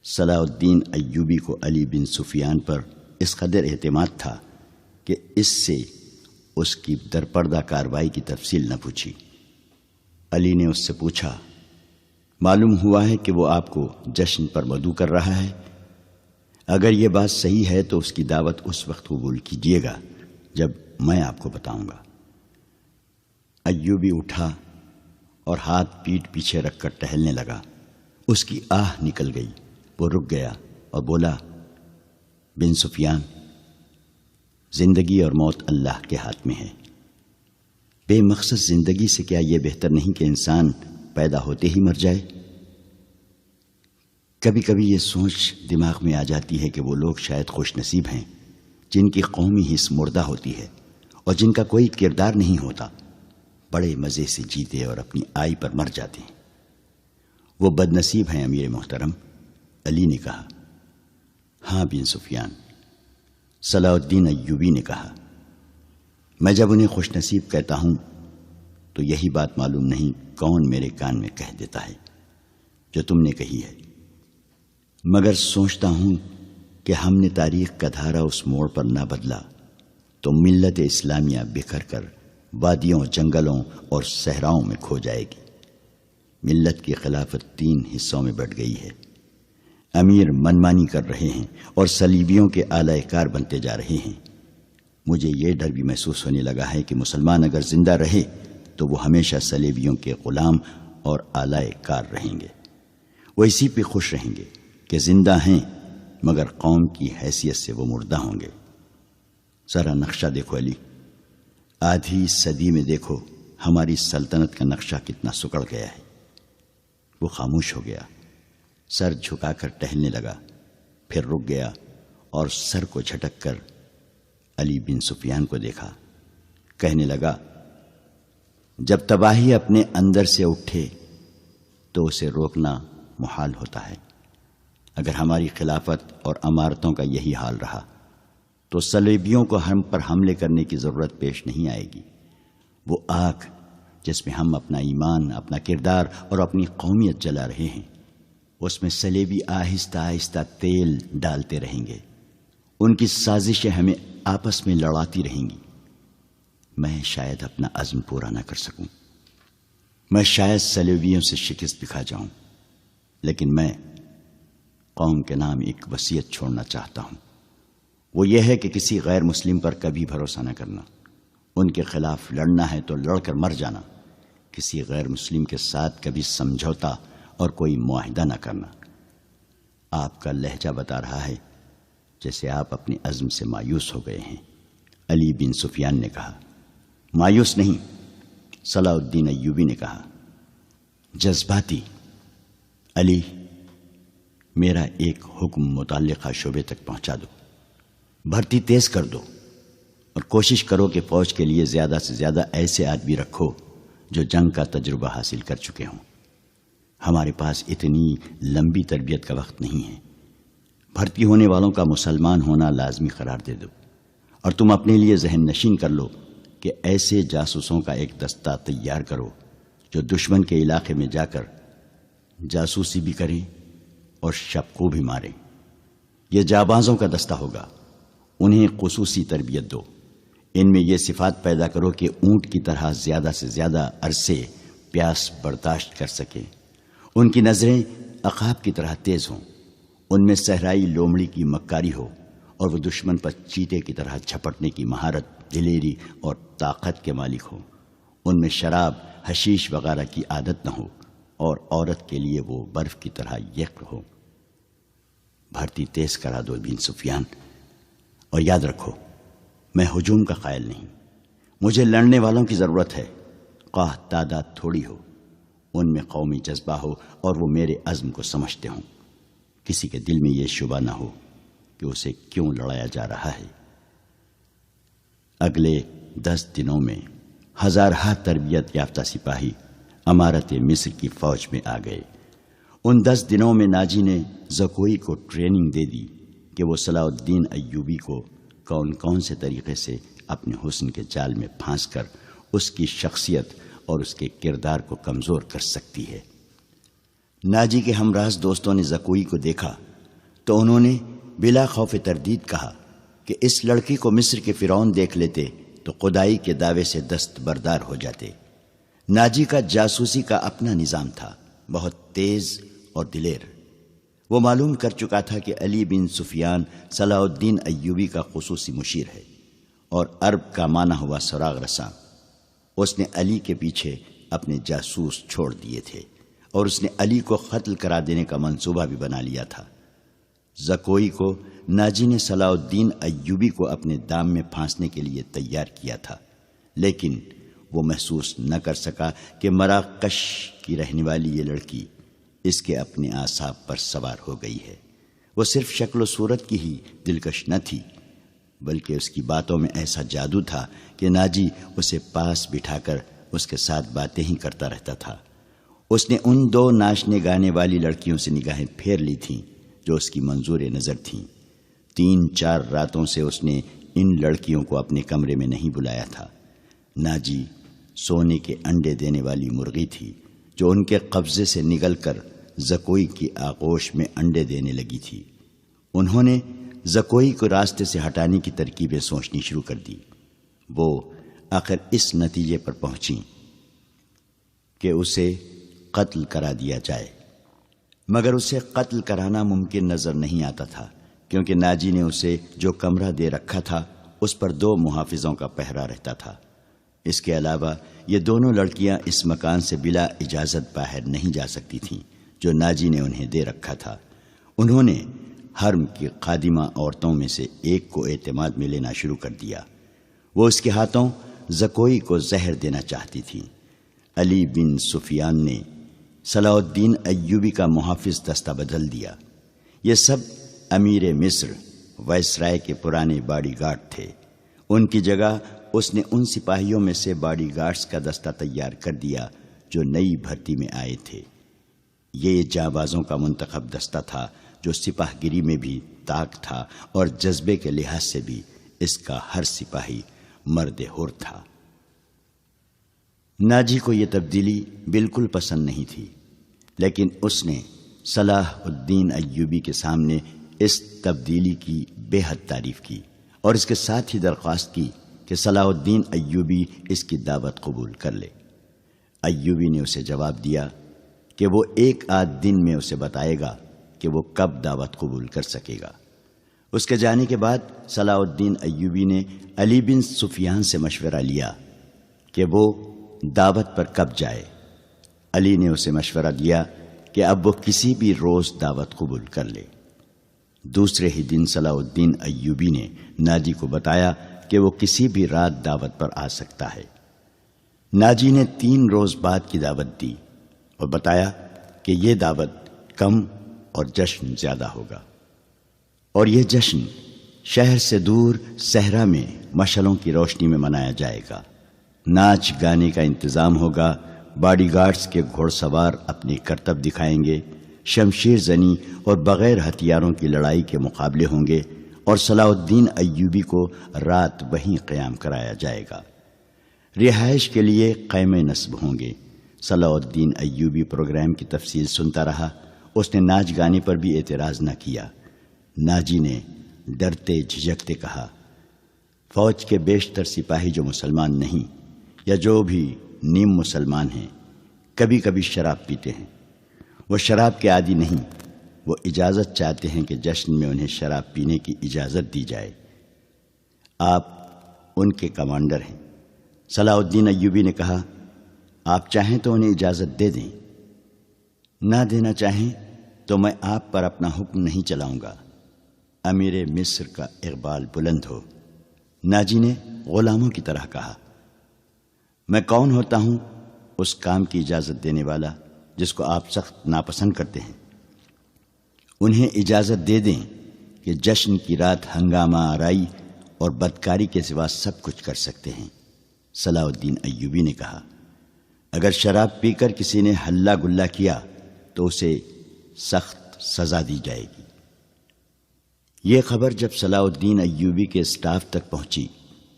صلاح الدین ایوبی کو علی بن سفیان پر اس قدر اعتماد تھا کہ اس سے اس کی درپردہ کارروائی کی تفصیل نہ پوچھی۔ علی نے اس سے پوچھا، معلوم ہوا ہے کہ وہ آپ کو جشن پر مدعو کر رہا ہے؟ اگر یہ بات صحیح ہے تو اس کی دعوت اس وقت قبول کیجیے گا جب میں آپ کو بتاؤں گا۔ ایوبی اٹھا اور ہاتھ پیٹھ پیچھے رکھ کر ٹہلنے لگا۔ اس کی آہ نکل گئی، وہ رک گیا اور بولا، بن سفیان، زندگی اور موت اللہ کے ہاتھ میں ہے۔ بے مقصد زندگی سے کیا یہ بہتر نہیں کہ انسان پیدا ہوتے ہی مر جائے؟ کبھی کبھی یہ سوچ دماغ میں آ جاتی ہے کہ وہ لوگ شاید خوش نصیب ہیں جن کی قومی حص مردہ ہوتی ہے اور جن کا کوئی کردار نہیں ہوتا، بڑے مزے سے جیتے اور اپنی آئی پر مر جاتے ہیں۔ وہ بد نصیب ہیں امیر محترم، علی نے کہا۔ ہاں بن سفیان، صلاح الدین ایوبی نے کہا، میں جب انہیں خوش نصیب کہتا ہوں تو یہی بات معلوم نہیں کون میرے کان میں کہہ دیتا ہے جو تم نے کہی ہے، مگر سوچتا ہوں کہ ہم نے تاریخ کا دھارا اس موڑ پر نہ بدلا تو ملت اسلامیہ بکھر کر وادیوں، جنگلوں اور صحراؤں میں کھو جائے گی۔ ملت کی خلافت 3 حصوں میں بٹ گئی ہے۔ امیر منمانی کر رہے ہیں اور صلیبیوں کے آلہ کار بنتے جا رہے ہیں۔ مجھے یہ ڈر بھی محسوس ہونے لگا ہے کہ مسلمان اگر زندہ رہے تو وہ ہمیشہ صلیبیوں کے غلام اور آلہ کار رہیں گے۔ وہ اسی پہ خوش رہیں گے کہ زندہ ہیں مگر قوم کی حیثیت سے وہ مردہ ہوں گے۔ ذرا نقشہ دیکھو علی، آدھی صدی میں دیکھو ہماری سلطنت کا نقشہ کتنا سکڑ گیا ہے۔ وہ خاموش ہو گیا، سر جھکا کر ٹہلنے لگا، پھر رک گیا اور سر کو جھٹک کر علی بن سفیان کو دیکھا۔ کہنے لگا، جب تباہی اپنے اندر سے اٹھے تو اسے روکنا محال ہوتا ہے۔ اگر ہماری خلافت اور امارتوں کا یہی حال رہا تو صلیبیوں کو ہم پر حملے کرنے کی ضرورت پیش نہیں آئے گی۔ وہ آگ جس میں ہم اپنا ایمان، اپنا کردار اور اپنی قومیت جلا رہے ہیں، اس میں صلیبی آہستہ آہستہ تیل ڈالتے رہیں گے۔ ان کی سازشیں ہمیں آپس میں لڑاتی رہیں گی۔ میں شاید اپنا عزم پورا نہ کر سکوں، میں شاید صلیبیوں سے شکست بھی کھا جاؤں، لیکن میں قوم کے نام ایک وصیت چھوڑنا چاہتا ہوں۔ وہ یہ ہے کہ کسی غیر مسلم پر کبھی بھروسہ نہ کرنا۔ ان کے خلاف لڑنا ہے تو لڑ کر مر جانا، کسی غیر مسلم کے ساتھ کبھی سمجھوتا اور کوئی معاہدہ نہ کرنا۔ آپ کا لہجہ بتا رہا ہے جیسے آپ اپنے عزم سے مایوس ہو گئے ہیں۔ علی بن سفیان نے کہا۔ مایوس نہیں، صلاح الدین ایوبی نے کہا، جذباتی۔ علی، میرا ایک حکم متعلقہ شعبے تک پہنچا دو، بھرتی تیز کر دو اور کوشش کرو کہ فوج کے لیے زیادہ سے زیادہ ایسے آدمی رکھو جو جنگ کا تجربہ حاصل کر چکے ہوں۔ ہمارے پاس اتنی لمبی تربیت کا وقت نہیں ہے۔ بھرتی ہونے والوں کا مسلمان ہونا لازمی قرار دے دو، اور تم اپنے لیے ذہن نشین کر لو کہ ایسے جاسوسوں کا ایک دستہ تیار کرو جو دشمن کے علاقے میں جا کر جاسوسی بھی کریں اور شب کو بھی ماریں۔ یہ جابازوں کا دستہ ہوگا، انہیں خصوصی تربیت دو۔ ان میں یہ صفات پیدا کرو کہ اونٹ کی طرح زیادہ سے زیادہ عرصے پیاس برداشت کر سکیں۔ ان کی نظریں عقاب کی طرح تیز ہوں، ان میں صحرائی لومڑی کی مکاری ہو اور وہ دشمن پر چیتے کی طرح جھپٹنے کی مہارت، دلیری اور طاقت کے مالک ہوں۔ ان میں شراب، حشیش وغیرہ کی عادت نہ ہو اور عورت کے لیے وہ برف کی طرح یکر ہو۔ بھرتی تیز کرا دو بن سفیان، اور یاد رکھو میں ہجوم کا قائل نہیں، مجھے لڑنے والوں کی ضرورت ہے، خواہ تعداد تھوڑی ہو، ان میں قومی جذبہ ہو اور وہ میرے عزم کو سمجھتے ہوں۔ کسی کے دل میں یہ شبہ نہ ہو کہ اسے کیوں لڑایا جا رہا ہے۔ اگلے 10 دنوں میں ہزارہ تربیت یافتہ سپاہی امارت مصر کی فوج میں آ گئے۔ ان 10 دنوں میں ناجی نے زکوئی کو ٹریننگ دے دی کہ وہ صلاح الدین ایوبی کو کون کون سے طریقے سے اپنے حسن کے جال میں پھانس کر اس کی شخصیت اور اس کے کردار کو کمزور کر سکتی ہے۔ ناجی کے ہمراز دوستوں نے زکوئی کو دیکھا تو انہوں نے بلا خوف تردید کہا کہ اس لڑکی کو مصر کے فرعون دیکھ لیتے تو خدائی کے دعوے سے دستبردار ہو جاتے۔ ناجی کا جاسوسی کا اپنا نظام تھا، بہت تیز اور دلیر۔ وہ معلوم کر چکا تھا کہ علی بن سفیان صلاح الدین ایوبی کا خصوصی مشیر ہے، اور عرب کا معنی ہوا سراغ رساں۔ اس نے علی کے پیچھے اپنے جاسوس چھوڑ دیے تھے اور اس نے علی کو قتل کرا دینے کا منصوبہ بھی بنا لیا تھا۔ زکوئی کو ناجی نے صلاح الدین ایوبی کو اپنے دام میں پھانسنے کے لیے تیار کیا تھا، لیکن وہ محسوس نہ کر سکا کہ مراکش کی رہنے والی یہ لڑکی اس کے اپنے اعصاب پر سوار ہو گئی ہے۔ وہ صرف شکل و صورت کی ہی دلکش نہ تھی، بلکہ اس کی باتوں میں ایسا جادو تھا کہ ناجی اسے پاس بٹھا کر اس کے ساتھ باتیں ہی کرتا رہتا تھا۔ اس نے ان 2 ناچنے گانے والی لڑکیوں سے نگاہیں پھیر لی تھیں جو اس کی منظور نظر تھیں۔ 3-4 راتوں سے اس نے ان لڑکیوں کو اپنے کمرے میں نہیں بلایا تھا۔ ناجی سونے کے انڈے دینے والی مرغی تھی جو ان کے قبضے سے نگل کر زکوئی کی آغوش میں انڈے دینے لگی تھی۔ انہوں نے زکوئی کو راستے سے ہٹانے کی ترکیبیں سوچنی شروع کر دی۔ وہ آخر اس نتیجے پر پہنچیں کہ اسے قتل کرا دیا جائے۔ مگر اسے قتل کرانا ممکن نظر نہیں آتا تھا، کیونکہ ناجی نے اسے جو کمرہ دے رکھا تھا اس پر 2 محافظوں کا پہرا رہتا تھا۔ اس کے علاوہ یہ دونوں لڑکیاں اس مکان سے بلا اجازت باہر نہیں جا سکتی تھیں جو ناجی نے انہیں دے رکھا تھا۔ انہوں نے حرم کی خادمہ عورتوں میں سے ایک کو اعتماد میں لینا شروع کر دیا۔ وہ اس کے ہاتھوں زکوئی کو زہر دینا چاہتی تھی۔ علی بن سفیان نے صلاح الدین ایوبی کا محافظ دستہ بدل دیا۔ یہ سب امیر مصر وائسرائے کے پرانے باڈی گارڈ تھے۔ ان کی جگہ اس نے ان سپاہیوں میں سے باڈی گارڈز کا دستہ تیار کر دیا جو نئی بھرتی میں آئے تھے۔ یہ جانبازوں کا منتخب دستہ تھا جو سپاہ گیری میں بھی طاق تھا اور جذبے کے لحاظ سے بھی اس کا ہر سپاہی مرد حر تھا۔ ناجی کو یہ تبدیلی بالکل پسند نہیں تھی، لیکن اس نے صلاح الدین ایوبی کے سامنے اس تبدیلی کی بے حد تعریف کی اور اس کے ساتھ ہی درخواست کی کہ صلاح الدین ایوبی اس کی دعوت قبول کر لے۔ ایوبی نے اسے جواب دیا کہ وہ 1 آدھ دن میں اسے بتائے گا کہ وہ کب دعوت قبول کر سکے گا۔ اس کے جانے کے بعد صلاح الدین ایوبی نے علی بن سفیان سے مشورہ لیا کہ وہ دعوت پر کب جائے۔ علی نے اسے مشورہ دیا کہ اب وہ کسی بھی روز دعوت قبول کر لے۔ دوسرے ہی دن صلاح الدین ایوبی نے ناجی کو بتایا کہ وہ کسی بھی رات دعوت پر آ سکتا ہے۔ ناجی نے 3 روز بعد کی دعوت دی اور بتایا کہ یہ دعوت کم اور جشن زیادہ ہوگا، اور یہ جشن شہر سے دور صحرا میں مشعلوں کی روشنی میں منایا جائے گا۔ ناچ گانے کا انتظام ہوگا، باڈی گارڈز کے گھوڑ سوار اپنے کرتب دکھائیں گے، شمشیر زنی اور بغیر ہتھیاروں کی لڑائی کے مقابلے ہوں گے، اور صلاح الدین ایوبی کو رات وہیں قیام کرایا جائے گا۔ رہائش کے لیے خیمے نصب ہوں گے۔ صلاح الدین ایوبی پروگرام کی تفصیل سنتا رہا۔ اس نے ناچ گانے پر بھی اعتراض نہ کیا۔ ناجی نے ڈرتے جھجکتے کہا، فوج کے بیشتر سپاہی جو مسلمان نہیں یا جو بھی نیم مسلمان ہیں کبھی کبھی شراب پیتے ہیں۔ وہ شراب کے عادی نہیں، وہ اجازت چاہتے ہیں کہ جشن میں انہیں شراب پینے کی اجازت دی جائے۔ آپ ان کے کمانڈر ہیں۔ صلاح الدین ایوبی نے کہا، آپ چاہیں تو انہیں اجازت دے دیں، نہ دینا چاہیں تو میں آپ پر اپنا حکم نہیں چلاؤں گا۔ امیر مصر کا اقبال بلند ہو۔ ناجی نے غلاموں کی طرح کہا، میں کون ہوتا ہوں اس کام کی اجازت دینے والا جس کو آپ سخت ناپسند کرتے ہیں؟ انہیں اجازت دے دیں کہ جشن کی رات ہنگامہ آرائی اور بدکاری کے سوا سب کچھ کر سکتے ہیں۔ صلاح الدین ایوبی نے کہا، اگر شراب پی کر کسی نے ہلہ گلہ کیا تو اسے سخت سزا دی جائے گی۔ یہ خبر جب صلاح الدین ایوبی کے اسٹاف تک پہنچی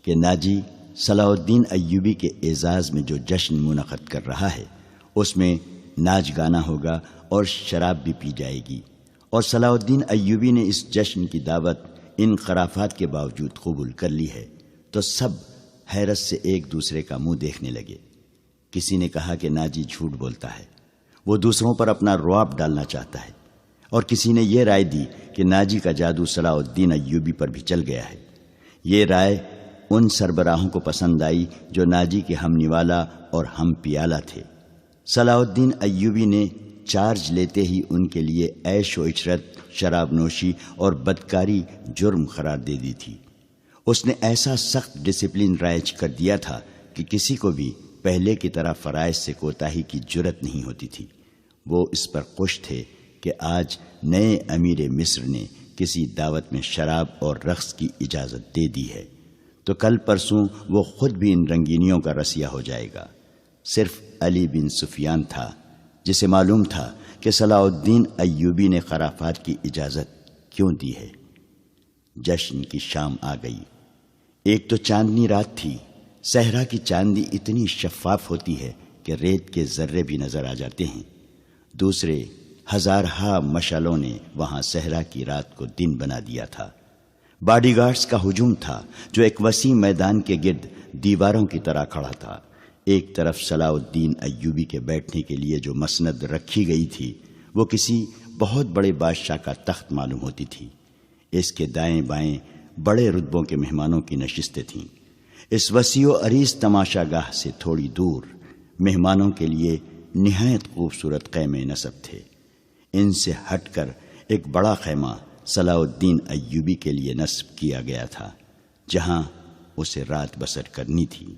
کہ ناجی صلاح الدین ایوبی کے اعزاز میں جو جشن منعقد کر رہا ہے اس میں ناچ گانا ہوگا اور شراب بھی پی جائے گی، اور صلاح الدین ایوبی نے اس جشن کی دعوت ان خرافات کے باوجود قبول کر لی ہے، تو سب حیرت سے ایک دوسرے کا منہ دیکھنے لگے۔ کسی نے کہا کہ ناجی جھوٹ بولتا ہے، وہ دوسروں پر اپنا رعب ڈالنا چاہتا ہے، اور کسی نے یہ رائے دی کہ ناجی کا جادو صلاح الدین ایوبی پر بھی چل گیا ہے۔ یہ رائے ان سربراہوں کو پسند آئی جو ناجی کے ہم نوالا اور ہم پیالہ تھے۔ صلاح الدین ایوبی نے چارج لیتے ہی ان کے لیے عیش و عشرت، شراب نوشی اور بدکاری جرم قرار دے دی تھی۔ اس نے ایسا سخت ڈسپلن رائج کر دیا تھا کہ کسی کو بھی پہلے کی طرح فرائض سے کوتاہی کی جرت نہیں ہوتی تھی۔ وہ اس پر خوش تھے کہ آج نئے امیر مصر نے کسی دعوت میں شراب اور رقص کی اجازت دے دی ہے، تو کل پرسوں وہ خود بھی ان رنگینیوں کا رسیا ہو جائے گا۔ صرف علی بن سفیان تھا جسے معلوم تھا کہ صلاح الدین ایوبی نے خرافات کی اجازت کیوں دی ہے۔ جشن کی شام آ گئی۔ ایک تو چاندنی رات تھی۔ صحرا کی چاندنی اتنی شفاف ہوتی ہے کہ ریت کے ذرے بھی نظر آ جاتے ہیں۔ دوسرے ہزارہا مشعلوں نے وہاں صحرا کی رات کو دن بنا دیا تھا۔ باڈی گارڈز کا ہجوم تھا جو ایک وسیع میدان کے گرد دیواروں کی طرح کھڑا تھا۔ ایک طرف صلاح الدین ایوبی کے بیٹھنے کے لیے جو مسند رکھی گئی تھی وہ کسی بہت بڑے بادشاہ کا تخت معلوم ہوتی تھی۔ اس کے دائیں بائیں بڑے رتبوں کے مہمانوں کی نشستیں تھیں۔ اس وسیع و عریض تماشا گاہ سے تھوڑی دور مہمانوں کے لیے نہایت خوبصورت خیمے نصب تھے۔ ان سے ہٹ کر ایک بڑا خیمہ صلاح الدین ایوبی کے لیے نصب کیا گیا تھا، جہاں اسے رات بسر کرنی تھی۔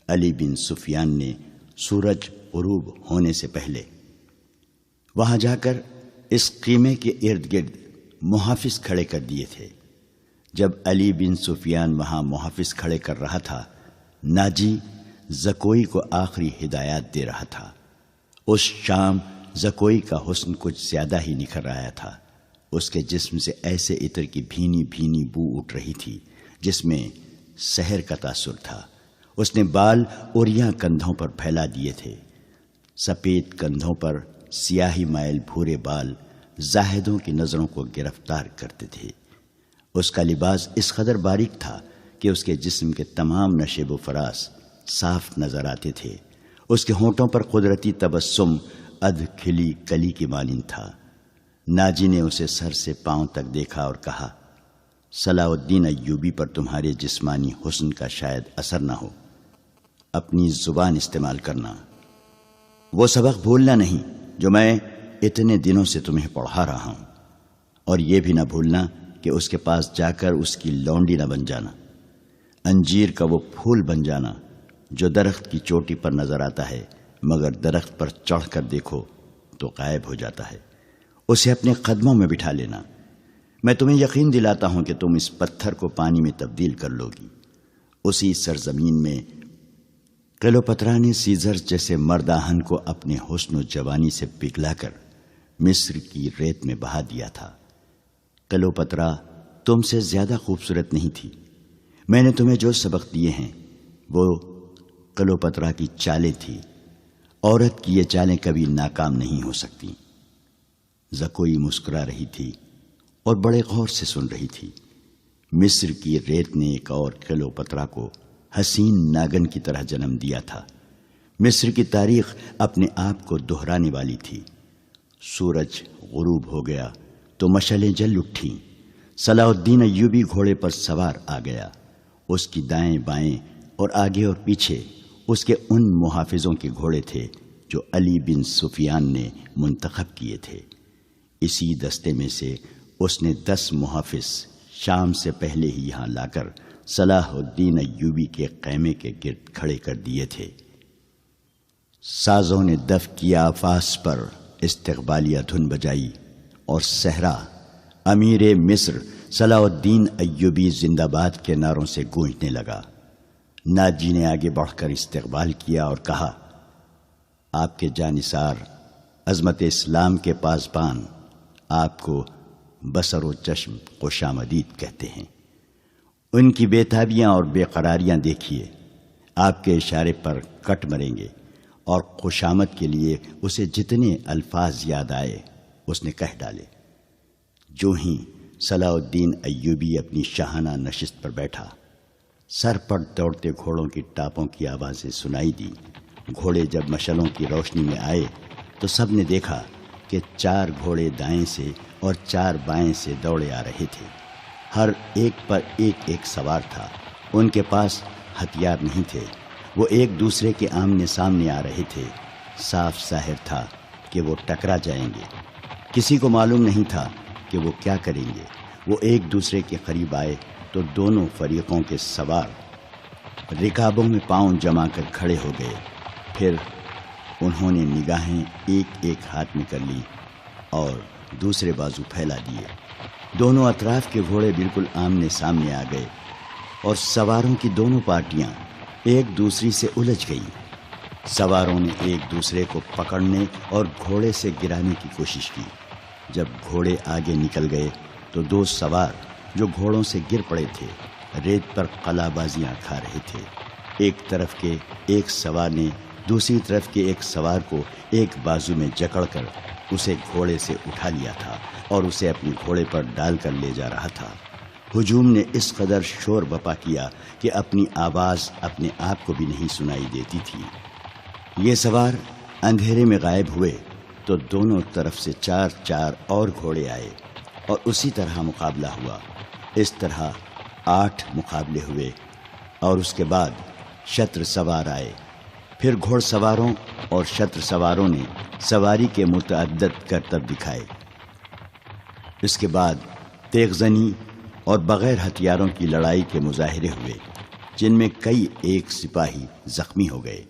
علی بن سفیان نے سورج غروب ہونے سے پہلے وہاں جا کر اس خیمے کے ارد گرد محافظ کھڑے کر دیے تھے۔ جب علی بن سفیان وہاں محافظ کھڑے کر رہا تھا، ناجی زکوئی کو آخری ہدایات دے رہا تھا۔ اس شام زکوئی کا حسن کچھ زیادہ ہی نکھر آیا تھا۔ اس کے جسم سے ایسے عطر کی بھینی بھینی بو اٹھ رہی تھی جس میں سحر کا تاثر تھا۔ اس نے بال اوریاں کندھوں پر پھیلا دیے تھے۔ سفید کندھوں پر سیاہی مائل بھورے بال زاہدوں کی نظروں کو گرفتار کرتے تھے۔ اس کا لباس اس قدر باریک تھا کہ اس کے جسم کے تمام نشیب و فراز صاف نظر آتے تھے۔ اس کے ہونٹوں پر قدرتی تبسم ادھ کھلی کلی کی مانند تھا۔ ناجی نے اسے سر سے پاؤں تک دیکھا اور کہا، صلاح الدین ایوبی پر تمہارے جسمانی حسن کا شاید اثر نہ ہو، اپنی زبان استعمال کرنا، وہ سبق بھولنا نہیں جو میں اتنے دنوں سے تمہیں پڑھا رہا ہوں، اور یہ بھی نہ بھولنا کہ اس کے پاس جا کر اس کی لونڈی نہ بن جانا، انجیر کا وہ پھول بن جانا جو درخت کی چوٹی پر نظر آتا ہے مگر درخت پر چڑھ کر دیکھو تو غائب ہو جاتا ہے۔ اسے اپنے قدموں میں بٹھا لینا۔ میں تمہیں یقین دلاتا ہوں کہ تم اس پتھر کو پانی میں تبدیل کر لو گی۔ اسی سرزمین میں کلیوپاترا نے سیزر جیسے مرداہن کو اپنے حسن و جوانی سے پگھلا کر مصر کی ریت میں بہا دیا تھا۔ کلیوپاترا تم سے زیادہ خوبصورت نہیں تھی۔ میں نے تمہیں جو سبق دیے ہیں وہ کلیوپاترا کی چالیں تھی۔ عورت کی یہ چالیں کبھی ناکام نہیں ہو سکتی۔ زکوئی مسکرا رہی تھی اور بڑے غور سے سن رہی تھی۔ مصر کی ریت نے ایک اور کلیوپاترا کو حسین ناگن کی طرح جنم دیا تھا۔ مصر کی تاریخ اپنے آپ کو دہرانے والی تھی۔ سورج غروب ہو گیا تو مشعلیں جل اٹھیں۔ صلاح الدین ایوبی گھوڑے پر سوار آ گیا۔ اس کی دائیں بائیں اور آگے اور پیچھے اس کے ان محافظوں کے گھوڑے تھے جو علی بن سفیان نے منتخب کیے تھے۔ اسی دستے میں سے اس نے 10 محافظ شام سے پہلے ہی یہاں لا کر صلاح الدین ایوبی کے خیمے کے گرد کھڑے کر دیے تھے۔ سازوں نے دف کی آفاس پر استقبالیہ دھن بجائی اور صحرا امیر مصر صلاح الدین ایوبی زندہ باد کے نعروں سے گونجنے لگا۔ ناجی نے آگے بڑھ کر استقبال کیا اور کہا، آپ کے جانثار عظمت اسلام کے پاسبان آپ کو بصر و چشم خوش آمدید کہتے ہیں۔ ان کی بے تابیاں اور بے قراریاں دیکھیے، آپ کے اشارے پر کٹ مریں گے۔ اور خوش آمد کے لیے اسے جتنے الفاظ یاد آئے اس نے کہہ ڈالے۔ جو ہی صلاح الدین ایوبی اپنی شاہانہ نشست پر بیٹھا، سر پر دوڑتے گھوڑوں کی ٹاپوں کی آوازیں سنائی دی۔ گھوڑے جب مشعلوں کی روشنی میں آئے تو سب نے دیکھا کہ 4 گھوڑے دائیں سے اور 4 بائیں سے دوڑے آ رہے تھے۔ ہر ایک پر ایک ایک سوار تھا۔ ان کے پاس ہتھیار نہیں تھے۔ وہ ایک دوسرے کے آمنے سامنے آ رہے تھے۔ صاف ظاہر تھا کہ وہ ٹکرا جائیں گے۔ کسی کو معلوم نہیں تھا کہ وہ کیا کریں گے۔ وہ ایک دوسرے کے قریب آئے تو دونوں فریقوں کے سوار رکابوں میں پاؤں جما کر کھڑے ہو گئے۔ پھر انہوں نے نگاہیں ایک ایک ہاتھ میں کر لی اور دوسرے بازو پھیلا دیے۔ دونوں اطراف کے گھوڑے بالکل آمنے سامنے آ گئے اور سواروں کی دونوں پارٹیاں ایک دوسری سے الجھ گئیں۔ سواروں نے ایک دوسرے کو پکڑنے اور گھوڑے سے گرانے کی کوشش کی۔ جب گھوڑے آگے نکل گئے تو 2 سوار جو گھوڑوں سے گر پڑے تھے ریت پر قلع بازیاں کھا رہے تھے۔ ایک طرف کے ایک سوار نے دوسری طرف کے ایک سوار کو ایک بازو میں جکڑ کر اسے گھوڑے سے اٹھا لیا تھا اور اسے اپنے گھوڑے پر ڈال کر لے جا رہا تھا۔ ہجوم نے اس قدر شور بپا کیا کہ اپنی آواز اپنے آپ کو بھی نہیں سنائی دیتی تھی۔ یہ سوار اندھیرے میں غائب ہوئے تو دونوں طرف سے 4 اور گھوڑے آئے اور اسی طرح مقابلہ ہوا۔ اس طرح 8 مقابلے ہوئے اور اس کے بعد شتر سوار آئے۔ پھر گھوڑ سواروں اور شتر سواروں نے سواری کے متعدد کرتب دکھائے۔ اس کے بعد تیغ زنی اور بغیر ہتھیاروں کی لڑائی کے مظاہرے ہوئے، جن میں کئی ایک سپاہی زخمی ہو گئے۔